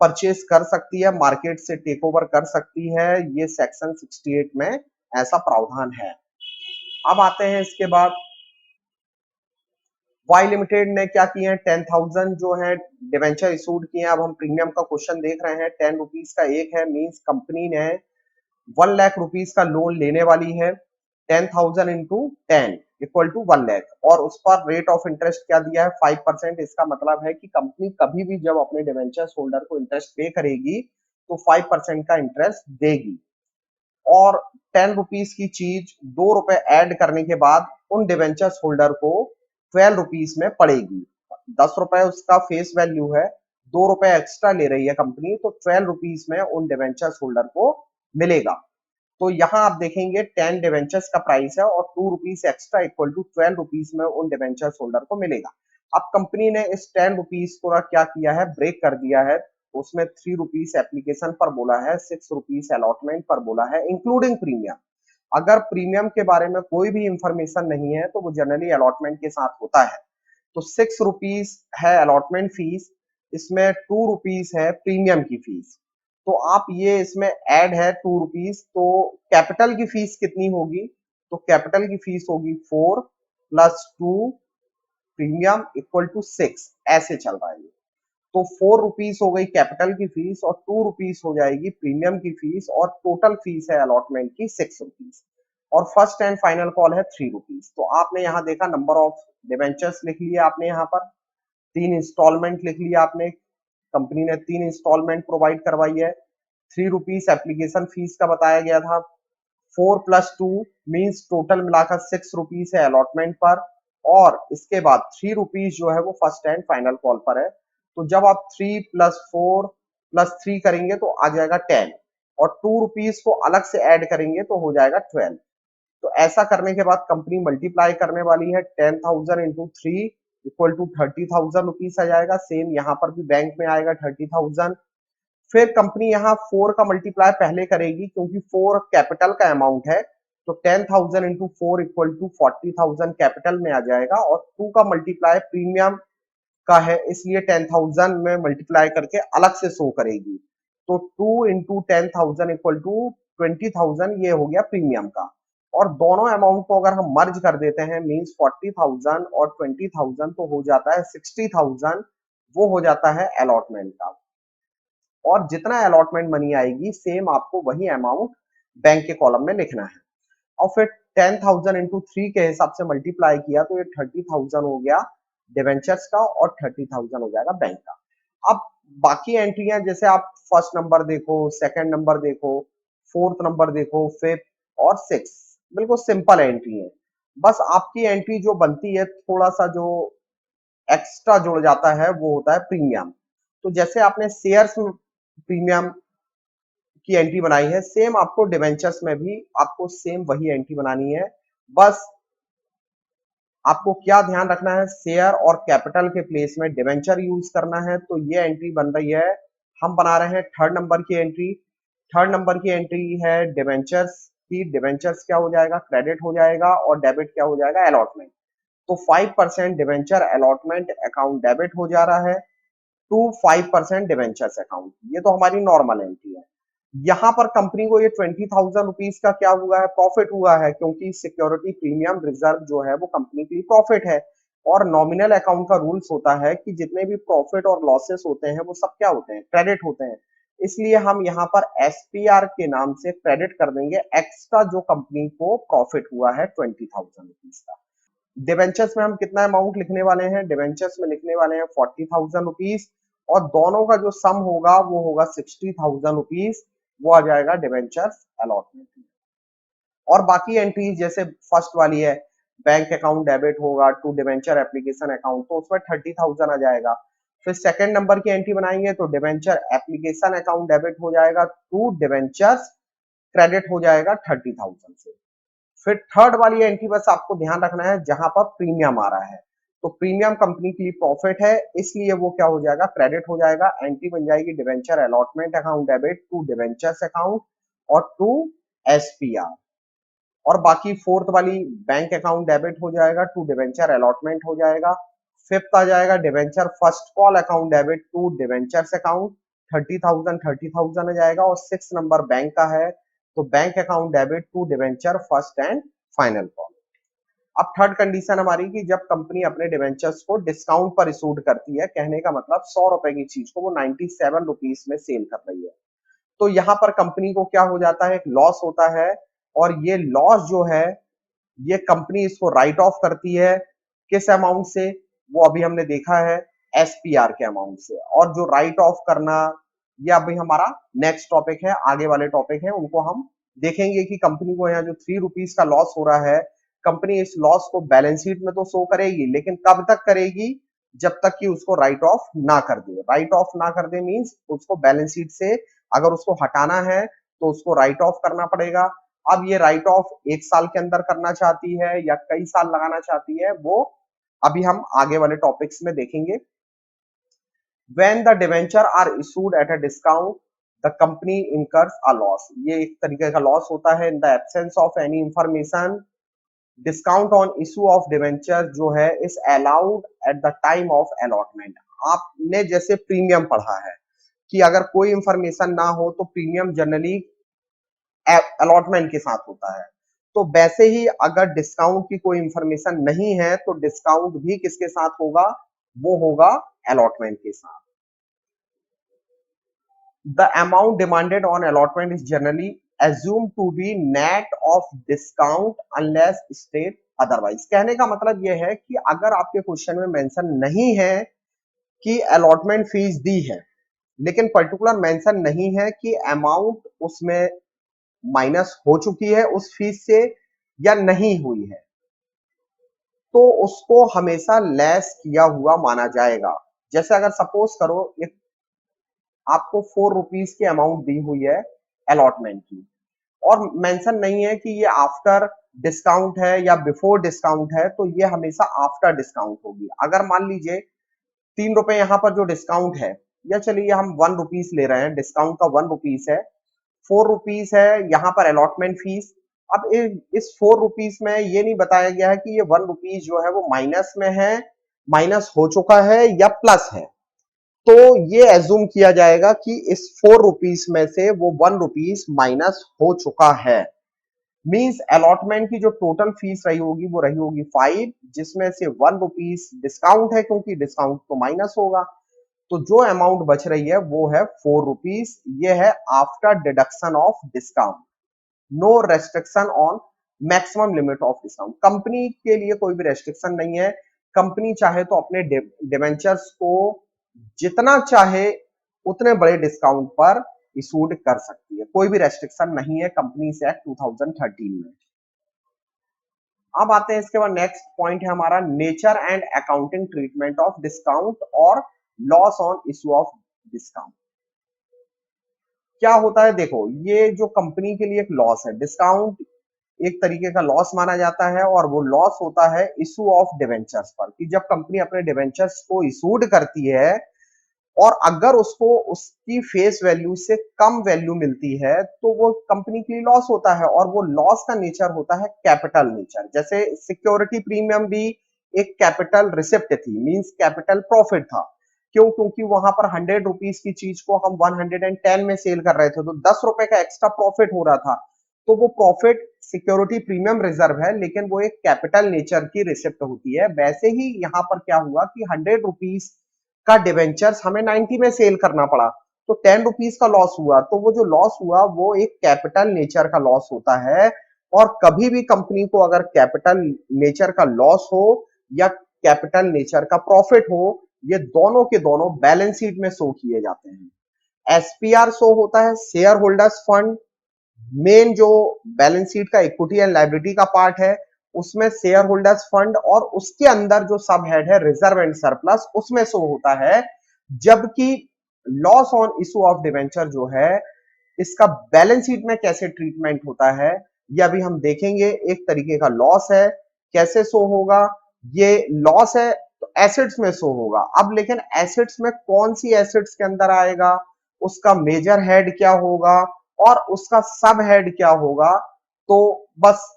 परचेज कर सकती है, मार्केट से टेक ओवर कर सकती है। ये सेक्शन 68 में ऐसा प्रावधान है। अब आते हैं इसके बाद वाई लिमिटेड ने क्या किए हैं, 10,000 जो है डिवेंचर इशूड किए हैं। अब हम प्रीमियम का क्वेश्चन देख रहे हैं, 10 रुपीज का एक है, मींस कंपनी ने 1 लाख रुपीज का लोन लेने वाली है। 10,000 इंटू 10 इक्वल टू 1 लाख, और उस पर रेट ऑफ इंटरेस्ट क्या दिया है, 5%। इसका मतलब है कि कंपनी कभी भी जब अपने डिवेंचर होल्डर को इंटरेस्ट पे करेगी तो 5% का इंटरेस्ट देगी। और 10 रुपीज की चीज 2 रुपए ऐड करने के बाद उन डिवेंचर्स होल्डर को 12 रुपीज में पड़ेगी। 10 रुपए उसका फेस वैल्यू है, 2 रुपए एक्स्ट्रा ले रही है कंपनी, तो 12 रुपीज में उन डिवेंचर्स होल्डर को मिलेगा। तो यहाँ आप देखेंगे 10 डिवेंचर्स का प्राइस है और 2 rupees extra equal to 12 rupees में उन डिवेंचर्स होल्डर को मिलेगा। अब कंपनी ने इस 10 रुपीज को क्या किया है, ब्रेक कर दिया है। उसमें 3 रुपीज एप्लीकेशन पर बोला है, 6 रुपीज अलॉटमेंट पर बोला है, इंक्लूडिंग प्रीमियम। अगर प्रीमियम के बारे में कोई भी इंफॉर्मेशन नहीं है तो वो जनरली अलॉटमेंट के साथ होता है। तो 6 रुपीज है अलॉटमेंट फीस, इसमें 2 रुपीज है प्रीमियम की फीस। तो आप ये इसमें ऐड है 2 रुपीज, तो कैपिटल की फीस कितनी होगी, तो कैपिटल की फीस होगी 4 प्लस 2 प्रीमियम इक्वल टू 6, ऐसे चल रहा है। तो 4 रुपीज हो गई कैपिटल की फीस और 2 रुपीज हो जाएगी प्रीमियम की फीस, और टोटल फीस है अलॉटमेंट की 6 रुपीज। और फर्स्ट एंड फाइनल कॉल है 3 रुपीज। तो आपने यहाँ देखा नंबर ऑफ डिवेंचर्स लिख लिया आपने, यहाँ पर 3 इंस्टॉलमेंट लिख लिया आपने, कंपनी ने 3 इंस्टॉलमेंट प्रोवाइड करवाई है। 3 रुपीज एप्लीकेशन फीस का बताया गया था। 4 प्लस 2 मीन्स टोटल मिलाकर 6 रुपीज है अलॉटमेंट पर, और इसके बाद 3 रुपीज जो है वो फर्स्ट एंड फाइनल कॉल पर है। तो जब आप 3 प्लस 4 प्लस 3 करेंगे तो आ जाएगा 10, और 2 रुपीज को अलग से ऐड करेंगे तो हो जाएगा 12। तो ऐसा करने के बाद कंपनी मल्टीप्लाई करने वाली है, 10,000 इंटू 3 इक्वल टू 30,000 रुपीज आ जाएगा। सेम यहाँ पर भी बैंक में आएगा 30,000। फिर कंपनी यहाँ 4 का मल्टीप्लाई पहले करेगी क्योंकि 4 कैपिटल का अमाउंट है, तो 10,000 इंटू 4 इक्वल टू 40,000 कैपिटल में आ जाएगा। और 2 का मल्टीप्लाई प्रीमियम का है इसलिए 10,000 में मल्टीप्लाई करके अलग से शो करेगी। तो 2 इंटू 10,000 इक्वल टू 20,000, ये हो गया प्रीमियम का। और दोनों अमाउंट को अगर हम मर्ज कर देते हैं मींस 40,000 और 20,000, तो हो जाता है 60,000, वो हो जाता है अलॉटमेंट का। और जितना अलॉटमेंट मनी आएगी सेम आपको वही अमाउंट बैंक के कॉलम में लिखना है। और फिर 10,000 इंटू 3 के हिसाब से मल्टीप्लाई किया तो ये 30,000 हो गया डिवेंचर्स का और 30,000 हो जाएगा बैंक का। अब बाकी एंट्रियां जैसे आप फर्स्ट नंबर देखो, सेकंड नंबर देखो, फोर्थ नंबर देखो, फिफ्थ और सिक्स, बिल्कुल सिंपल एंट्री है। बस आपकी एंट्री जो बनती है थोड़ा सा जो एक्स्ट्रा जुड़ जाता है वो होता है प्रीमियम। तो जैसे आपने शेयर्स में प्रीमियम की एंट्री बनाई है, सेम आपको डिवेंचर्स में भी आपको सेम वही एंट्री बनानी है। बस आपको क्या ध्यान रखना है, शेयर और कैपिटल के प्लेस में डिवेंचर यूज करना है। तो ये एंट्री बन रही है, हम बना रहे हैं थर्ड नंबर की एंट्री। थर्ड नंबर की एंट्री है डिवेंचर्स की। डिवेंचर्स क्या हो जाएगा, क्रेडिट हो जाएगा, और डेबिट क्या हो जाएगा, अलॉटमेंट। तो 5% डिवेंचर अलॉटमेंट अकाउंट डेबिट हो जा रहा है टू 5% डिवेंचर्स अकाउंट। ये तो हमारी नॉर्मल एंट्री है। यहाँ पर कंपनी को ये 20,000 रुपीज का क्या हुआ है, प्रॉफिट हुआ है, क्योंकि सिक्योरिटी प्रीमियम रिजर्व जो है वो कंपनी के लिए प्रॉफिट है। और नॉमिनल अकाउंट का रूल्स होता है कि जितने भी प्रॉफिट और लॉसेस होते हैं वो सब क्या होते हैं, क्रेडिट होते हैं। इसलिए हम यहाँ पर एसपीआर के नाम से क्रेडिट कर देंगे एक्स्ट्रा जो कंपनी को प्रॉफिट हुआ है 20,000 रुपीज का। डिवेंचर्स में हम कितना अमाउंट लिखने वाले हैं, डिवेंचर्स में लिखने वाले हैं 40,000 रुपीज, और दोनों का जो सम होगा वो होगा 60,000 रुपीज, वो आ जाएगा डिवेंचर्स अलॉटमेंट में। और बाकी एंट्रीज जैसे फर्स्ट वाली है बैंक अकाउंट डेबिट होगा टू डिवेंचर एप्लीकेशन अकाउंट, तो उसमें 30,000 आ जाएगा। फिर सेकंड नंबर की एंट्री बनाएंगे तो डिवेंचर एप्लीकेशन अकाउंट डेबिट हो जाएगा टू डिवेंचर्स क्रेडिट हो जाएगा 30,000 से। फिर थर्ड वाली एंट्री बस आपको ध्यान रखना है जहां पर प्रीमियम आ रहा है, तो प्रीमियम कंपनी के लिए प्रॉफिट है, इसलिए वो क्या हो जाएगा, क्रेडिट हो जाएगा। एंट्री बन जाएगी debenture allotment account debit to debentures account और टू एसपीआर। और बाकी फोर्थ वाली बैंक अकाउंट डेबिट हो जाएगा टू डिवेंचर अलॉटमेंट हो जाएगा। फिफ्थ आ जाएगा debenture first call account debit to debentures account 30,000 आ जाएगा। और सिक्स नंबर बैंक का है तो bank account debit to debenture first and final call. अब थर्ड कंडीशन हमारी कि जब कंपनी अपने डिवेंचर्स को डिस्काउंट पर इशूड करती है, कहने का मतलब 100 रुपए की चीज को वो 97 रुपीज में सेल कर रही है, तो यहां पर कंपनी को क्या हो जाता है, एक लॉस होता है। और ये लॉस जो है ये कंपनी इसको राइट ऑफ करती है, किस अमाउंट से, वो अभी हमने देखा है एसपीआर के अमाउंट से। और जो राइट ऑफ करना ये अभी हमारा नेक्स्ट टॉपिक है, आगे वाले टॉपिक है उनको हम देखेंगे कि कंपनी को यहाँ जो 3 रुपीज का लॉस हो रहा है, कंपनी इस लॉस को बैलेंस शीट में तो शो करेगी, लेकिन कब तक करेगी, जब तक कि उसको राइट ऑफ ना कर दे। राइट ऑफ ना कर दे मींस उसको बैलेंस शीट से अगर उसको हटाना है तो उसको राइट ऑफ करना पड़ेगा। अब ये राइट ऑफ 1 साल के अंदर करना चाहती है या कई साल लगाना चाहती है, वो अभी हम आगे वाले टॉपिक्स में देखेंगे। When the debenture are issued at a discount, the company incurs a loss. ये एक तरीके का लॉस होता है। In the absence of any information, discount on issue of debenture जो है is allowed at the time of allotment. आपने जैसे प्रीमियम पढ़ा है कि अगर कोई इंफॉर्मेशन ना हो तो प्रीमियम जनरली अलॉटमेंट के साथ होता है, तो वैसे ही अगर डिस्काउंट की कोई इंफॉर्मेशन नहीं है तो डिस्काउंट भी किसके साथ होगा, वो होगा अलॉटमेंट के साथ। The amount demanded on allotment is generally assumed to be net of discount unless state otherwise. कहने का मतलब यह है कि अगर आपके क्वेश्चन में मेंशन नहीं है कि अलॉटमेंट फीस दी है, लेकिन पर्टिकुलर मेंशन नहीं है कि अमाउंट उसमें माइनस हो चुकी है उस फीस से या नहीं हुई है, तो उसको हमेशा लेस किया हुआ माना जाएगा। जैसे अगर सपोज करो एक आपको 4 रुपीज की अमाउंट दी हुई है अलॉटमेंट की, और मेंशन नहीं है कि ये आफ्टर डिस्काउंट है या बिफोर डिस्काउंट है, तो ये हमेशा आफ्टर डिस्काउंट होगी। अगर मान लीजिए 3 रुपए यहाँ पर जो डिस्काउंट है, या चलिए हम 1 रुपीज ले रहे हैं, डिस्काउंट का 1 रुपीज है, 4 रुपीज है यहाँ पर अलॉटमेंट फीस। अब इस 4 रुपीज में ये नहीं बताया गया है कि ये 1 रुपीज जो है वो माइनस में है, माइनस हो चुका है या प्लस है, तो ये एज्यूम किया जाएगा कि इस 4 रुपीज में से वो 1 रुपीज माइनस हो चुका है। मींस अलॉटमेंट की जो टोटल फीस रही होगी वो रही होगी 5, जिसमें से 1 रुपीज डिस्काउंट है, क्योंकि डिस्काउंट तो माइनस होगा, तो जो अमाउंट बच रही है वो है 4 रुपीज। ये है after deduction of discount. No restriction on maximum limit of discount. Company के लिए कोई भी रेस्ट्रिक्शन नहीं है, कंपनी चाहे तो अपने डिवेंचर्स को जितना चाहे उतने बड़े डिस्काउंट पर इशूड कर सकती है, कोई भी रेस्ट्रिक्शन नहीं है कंपनीज एक्ट 2013 में। अब आते हैं इसके बाद नेक्स्ट पॉइंट है हमारा nature and accounting treatment of discount और loss on issue of discount. क्या होता है, देखो ये जो कंपनी के लिए एक लॉस है, डिस्काउंट एक तरीके का लॉस माना जाता है, और वो लॉस होता है इशू ऑफ डिवेंचर्स पर, कि जब कंपनी अपने डिवेंचर्स को इशूड करती है और अगर उसको उसकी फेस वैल्यू से कम वैल्यू मिलती है तो वो कंपनी के लिए लॉस होता है, और वो लॉस का नेचर होता है कैपिटल नेचर। जैसे सिक्योरिटी प्रीमियम भी एक कैपिटल रिसिप्ट थी, मींस कैपिटल प्रॉफिट था, क्यों? क्योंकि वहां पर 100 रुपीज की चीज को हम 110 में सेल कर रहे थे, तो 10 रुपए का एक्स्ट्रा प्रॉफिट हो रहा था। तो वो प्रॉफिट सिक्योरिटी प्रीमियम रिजर्व है, लेकिन वो एक कैपिटल नेचर की रिसिप्ट होती है। वैसे ही यहाँ पर क्या हुआ कि 100 रुपीज का डिवेंचर्स हमें 90 में सेल करना पड़ा, तो 10 रुपीज का लॉस हुआ। तो वो जो लॉस हुआ वो एक कैपिटल नेचर का लॉस होता है। और कभी भी कंपनी को अगर कैपिटल नेचर का लॉस हो या कैपिटल नेचर का प्रॉफिट हो, ये दोनों के दोनों बैलेंस शीट में शो किए जाते हैं। एसपीआर शो होता है शेयर होल्डर्स फंड, मेन जो बैलेंस शीट का इक्विटी एंड लायबिलिटी का पार्ट है उसमें शेयर होल्डर्स फंड, और उसके अंदर जो सब हेड है रिजर्व एंड सरप्लस, उसमें शो होता है। जबकि loss on issue of debenture जो है, इसका बैलेंस शीट में कैसे ट्रीटमेंट होता है ये अभी हम देखेंगे। एक तरीके का लॉस है, कैसे शो होगा? ये लॉस है तो एसेट्स में शो होगा। अब लेकिन एसेट्स में कौन सी एसेट्स के अंदर आएगा, उसका मेजर हेड क्या होगा और उसका सब हेड क्या होगा? तो बस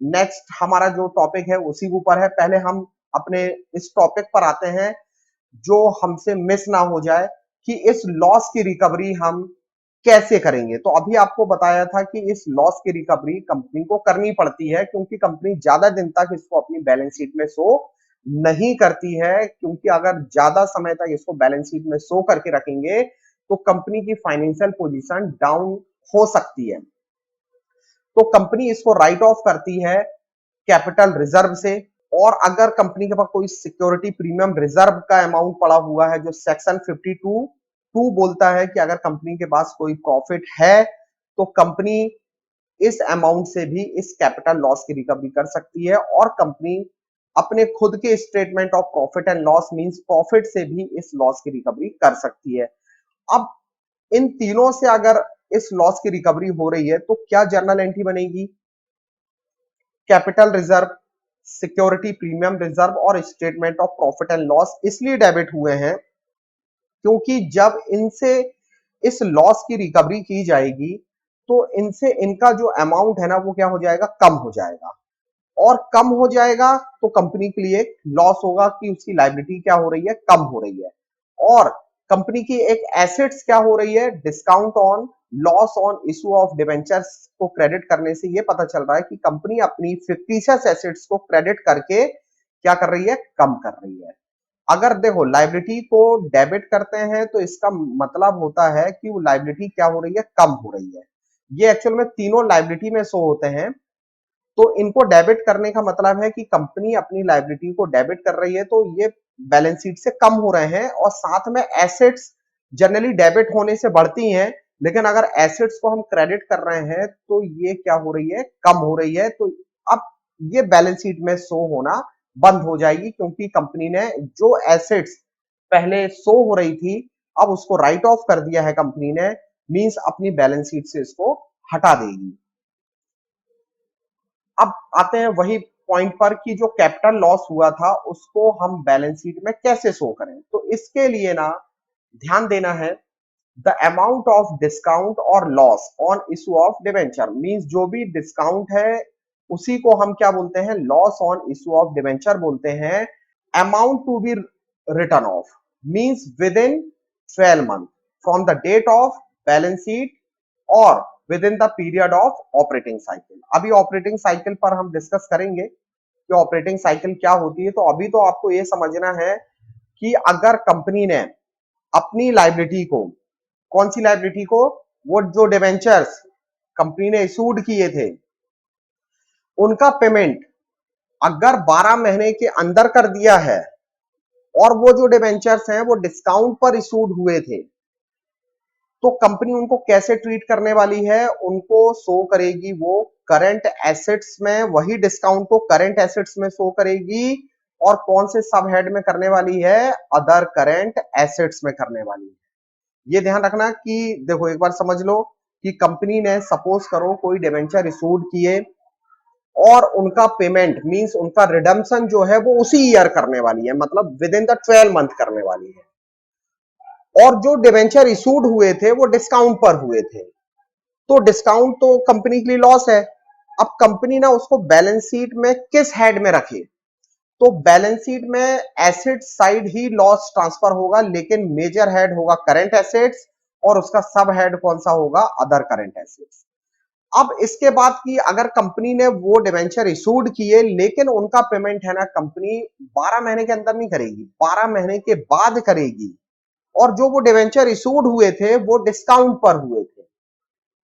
नेक्स्ट हमारा जो टॉपिक है उसी के ऊपर है। पहले हम अपने इस टॉपिक पर आते हैं जो हमसे मिस ना हो जाए कि इस लॉस की रिकवरी हम कैसे करेंगे। तो अभी आपको बताया था कि इस लॉस की रिकवरी कंपनी को करनी पड़ती है, क्योंकि कंपनी ज्यादा दिन तक इसको अपनी बैलेंस शीट में शो नहीं करती है। क्योंकि अगर ज्यादा समय तक इसको बैलेंस शीट में शो करके रखेंगे तो कंपनी की फाइनेंशियल पोजीशन डाउन हो सकती है। तो कंपनी इसको राइट ऑफ करती है कैपिटल रिजर्व से। और अगर कंपनी के पास कोई सिक्योरिटी प्रीमियम रिजर्व का अमाउंट पड़ा हुआ है, जो सेक्शन 52(2) बोलता है कि अगर कंपनी के पास कोई प्रॉफिट है तो कंपनी इस अमाउंट से भी इस कैपिटल लॉस की रिकवरी कर सकती है। और कंपनी अपने खुद के statement of profit and loss means profit से भी इस लॉस की रिकवरी कर सकती है। अब इन तीनों से अगर इस लॉस की रिकवरी हो रही है तो क्या जर्नल एंट्री बनेगी? Capital reserve, security premium reserve और statement of profit and loss इसलिए डेबिट हुए हैं क्योंकि जब इनसे इस लॉस की रिकवरी की जाएगी तो इनसे इनका जो अमाउंट है ना वो क्या हो जाएगा? कम हो जाएगा। और कम हो जाएगा तो कंपनी के लिए लॉस होगा कि उसकी लायबिलिटी क्या हो रही है? कम हो रही है। और कंपनी की एक एसेट्स क्या हो रही है? Discount on loss on issue of debentures को क्रेडिट करने से ये पता चल रहा है कि कंपनी अपनी फिक्टिशियस एसेट्स को क्रेडिट करके क्या कर रही है? कम कर रही है। अगर देखो लायबिलिटी को डेबिट करते हैं तो इसका मतलब होता है कि वो लायबिलिटी क्या हो रही है? कम हो रही है। ये एक्चुअल में तीनों लायबिलिटी में शो होते हैं। तो इनको डेबिट करने का मतलब है कि कंपनी अपनी लायबिलिटी को डेबिट कर रही है, तो ये बैलेंस शीट से कम हो रहे हैं। और साथ में एसेट्स जनरली डेबिट होने से बढ़ती हैं, लेकिन अगर एसेट्स को हम क्रेडिट कर रहे हैं तो ये क्या हो रही है? कम हो रही है। तो अब ये बैलेंस शीट में शो होना बंद हो जाएगी, क्योंकि कंपनी ने जो एसेट्स पहले शो हो रही थी अब उसको राइट ऑफ कर दिया है कंपनी ने, मींस अपनी बैलेंस शीट से इसको हटा देगी। अब आते हैं वही पॉइंट पर कि जो कैपिटल लॉस हुआ था उसको हम बैलेंस शीट में कैसे शो करें। तो इसके लिए ना ध्यान देना है, द अमाउंट ऑफ डिस्काउंट और loss on issue of debenture means जो भी डिस्काउंट है उसी को हम क्या बोलते हैं? Loss on issue of debenture बोलते हैं। Amount to be return off means within 12 month from the date of balance sheet और within the period of operating cycle. अभी ऑपरेटिंग साइकिल पर हम डिस्कस करेंगे कि ऑपरेटिंग साइकिल क्या होती है। तो अभी तो आपको ये समझना है कि अगर कंपनी ने अपनी लायबिलिटी को, कौन सी लायबिलिटी को? वो जो डिवेंचर्स कंपनी ने इशूड किए थे उनका पेमेंट अगर 12 महीने के अंदर कर दिया है और वो जो डिवेंचर्स हैं वो डिस्काउंट पर इशूड हुए थे, तो कंपनी उनको कैसे ट्रीट करने वाली है? उनको शो करेगी वो करंट एसेट्स में, वही डिस्काउंट को करंट एसेट्स में शो करेगी। और कौन से सब हेड में करने वाली है? अदर करंट एसेट्स में करने वाली है। ये ध्यान रखना कि देखो एक बार समझ लो कि कंपनी ने सपोज करो कोई डिवेंचर इशूड किए और उनका पेमेंट मींस उनका रिडम्पशन जो है वो उसी ईयर करने वाली है, मतलब विद इन द 12 मंथ करने वाली है। और जो डिवेंचर इशूड हुए थे वो डिस्काउंट पर हुए थे, तो डिस्काउंट तो कंपनी के लिए लॉस है। अब कंपनी ना उसको बैलेंस शीट में किस हेड में रखे? तो बैलेंस शीट में एसेट साइड ही लॉस ट्रांसफर होगा, लेकिन मेजर हेड होगा करंट एसेट्स और उसका सब हेड कौन सा होगा, अदर करंट एसेट्स। अब इसके बाद की अगर कंपनी ने वो डिवेंचर इशूड किए लेकिन उनका पेमेंट है ना कंपनी 12 महीने के अंदर नहीं करेगी, 12 महीने के बाद करेगी। और जो वो डिवेंचर इशूड हुए थे वो डिस्काउंट पर हुए थे,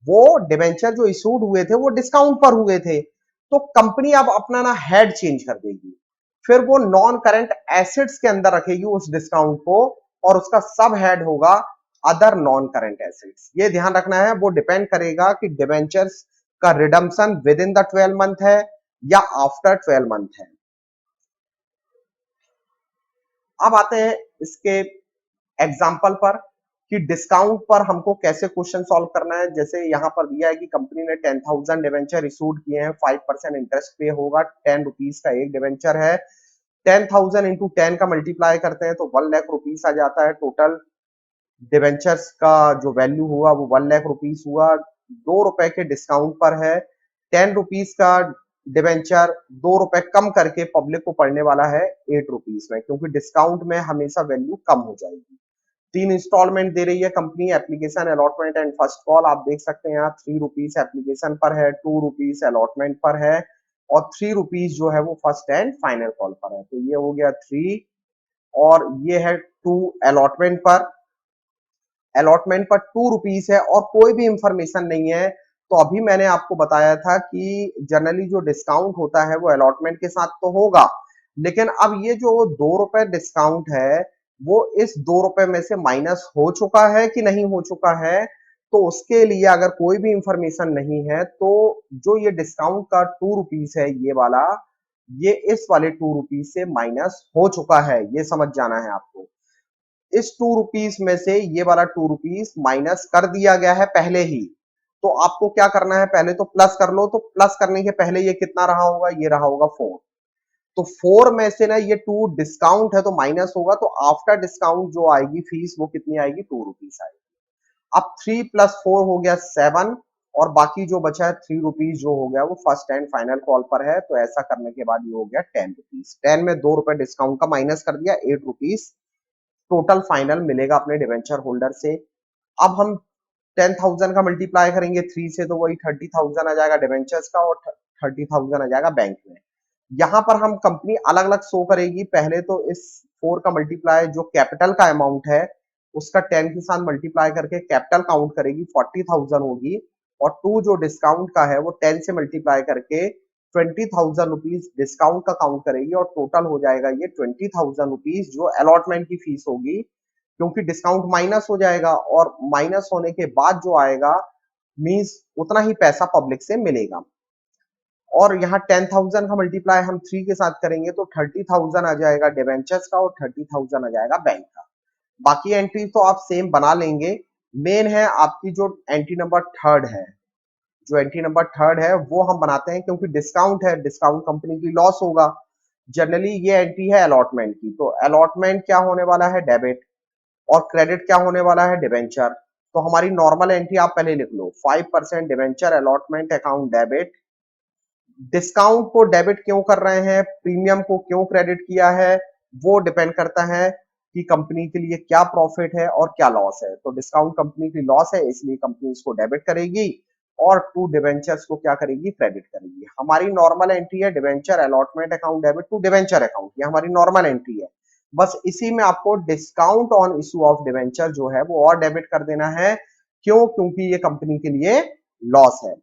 वो डिवेंचर जो इशूड हुए थे वो डिस्काउंट पर हुए थे, तो कंपनी अब अपना ना हेड चेंज कर देगी, फिर वो नॉन करंट एसेट्स के अंदर रखेगी उस डिस्काउंट को और उसका सब हेड होगा अदर नॉन करंट एसेट्स। ये ध्यान रखना है, वो डिपेंड करेगा कि डिवेंचर्स का redemption with in the 12 month है या आफ्टर 12 मंथ है। अब आते हैं इसके एग्जाम्पल पर कि डिस्काउंट पर हमको कैसे क्वेश्चन सॉल्व करना है। जैसे यहां पर दिया है कि कंपनी ने 10,000 डिवेंचर इशूड किए हैं, 5% इंटरेस्ट पे होगा, 10 रुपीज का एक डिवेंचर है, 10,000 इंटू 10 का मल्टीप्लाई करते हैं तो 1 लाख रुपीस आ जाता है। टोटल डिवेंचर्स का जो वैल्यू हुआ वो 1 लाख रुपीस हुआ। 2 रुपए के डिस्काउंट पर है, 10 रुपीस का डिवेंचर 2 रुपए कम करके पब्लिक को पड़ने वाला है 8 रुपीस में, क्योंकि डिस्काउंट में हमेशा वैल्यू कम हो जाएगी। 3 इंस्टॉलमेंट दे रही है company, application, allotment and first call. आप देख सकते हैं यहाँ 3 रुपीस एप्लीकेशन पर है, 2 रुपीस अलॉटमेंट पर है और 3 रुपीस जो है वो फर्स्ट एंड फाइनल कॉल पर है। तो ये हो गया 3 और ये है 2 अलॉटमेंट पर। अलॉटमेंट पर 2 रुपीस है और कोई भी इंफॉर्मेशन नहीं है। तो अभी मैंने आपको बताया था कि जनरली जो डिस्काउंट होता है वो अलॉटमेंट के साथ तो होगा, लेकिन अब ये जो 2 रुपए डिस्काउंट है वो इस 2 रुपए में से माइनस हो चुका है कि नहीं हो चुका है। तो उसके लिए अगर कोई भी इंफॉर्मेशन नहीं है तो जो ये डिस्काउंट का 2 रुपीस है ये वाला, ये इस वाले 2 रुपीस से माइनस हो चुका है, ये समझ जाना है आपको। इस 2 रुपीस में से ये वाला 2 रुपीस माइनस कर दिया गया है पहले ही। तो आपको क्या करना है, पहले तो प्लस कर लो। तो प्लस करने के पहले ये कितना रहा होगा, ये रहा होगा 4। तो 4 में से ना ये 2 डिस्काउंट है तो माइनस होगा, तो आफ्टर डिस्काउंट जो आएगी फीस वो कितनी आएगी, 2 रुपीस आएगी। अब 3 प्लस 4 हो गया 7 और बाकी जो बचा है 3 रुपीस जो हो गया वो फर्स्ट एंड फाइनल कॉल पर है। तो ऐसा करने के बाद ये हो गया 10 रुपीस। 10 में 2 रुपए डिस्काउंट का माइनस कर दिया, 8 रुपीस टोटल फाइनल मिलेगा अपने डिवेंचर होल्डर से। अब हम 10,000 का मल्टीप्लाई करेंगे 3 से तो वही 30,000 आ जाएगा डिवेंचर्स का और 30,000 आ जाएगा बैंक में। यहाँ पर हम कंपनी अलग अलग शो करेगी। पहले तो इस 4 का मल्टीप्लाई जो कैपिटल का अमाउंट है उसका 10 के साथ मल्टीप्लाई करके कैपिटल काउंट करेगी, 40,000 होगी। और 2 जो डिस्काउंट का है वो 10 से मल्टीप्लाई करके 20,000 रुपीज डिस्काउंट का काउंट करेगी और टोटल हो जाएगा ये 20,000 रुपीज जो अलॉटमेंट की फीस होगी, क्योंकि डिस्काउंट माइनस हो जाएगा और माइनस होने के बाद जो आएगा मींस उतना ही पैसा पब्लिक से मिलेगा। और यहाँ 10,000 का मल्टीप्लाई हम 3 के साथ करेंगे तो 30,000 आ जाएगा डिवेंचर्स का और 30,000 आ जाएगा बैंक का। बाकी एंट्री तो आप सेम बना लेंगे। मेन है आपकी जो एंट्री नंबर थर्ड है, जो एंट्री नंबर थर्ड है वो हम बनाते हैं क्योंकि डिस्काउंट है, डिस्काउंट कंपनी की लॉस होगा। जनरली ये एंट्री है अलॉटमेंट की, तो अलॉटमेंट क्या होने वाला है, डेबिट, और क्रेडिट क्या होने वाला है, डिवेंचर। तो हमारी नॉर्मल एंट्री आप पहले लिख लो, 5% debenture allotment account debit. Discount को डेबिट क्यों कर रहे हैं, प्रीमियम को क्यों क्रेडिट किया है, वो डिपेंड करता है कि कंपनी के लिए क्या प्रॉफिट है और क्या लॉस है। तो डिस्काउंट कंपनी की लॉस है इसलिए कंपनी इसको डेबिट करेगी और 2 डिवेंचर्स को क्या करेगी, क्रेडिट करेगी। हमारी नॉर्मल एंट्री है debenture allotment account debit to debenture account, ये हमारी नॉर्मल एंट्री है। बस इसी में आपको discount on issue of debenture जो है वो और डेबिट कर देना है। क्यों, क्योंकि ये कंपनी के लिए लॉस है।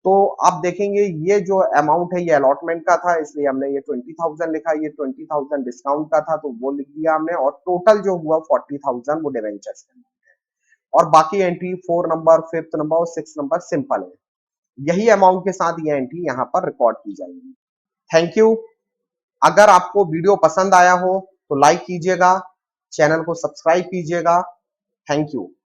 तो आप देखेंगे ये जो अमाउंट है ये अलॉटमेंट का था इसलिए हमने ये 20,000 लिखा, ये 20,000 डिस्काउंट का था तो वो लिख दिया हमने, और टोटल जो हुआ 40,000 वो डिवेंचर्स का है। और बाकी एंट्री 4 नंबर, 5th नंबर और 6th नंबर सिंपल है। यही अमाउंट के साथ ये एंट्री यहाँ पर रिकॉर्ड की जाएगी। Thank you. अगर आपको वीडियो पसंद आया हो तो लाइक कीजिएगा, चैनल को सब्सक्राइब कीजिएगा। Thank you.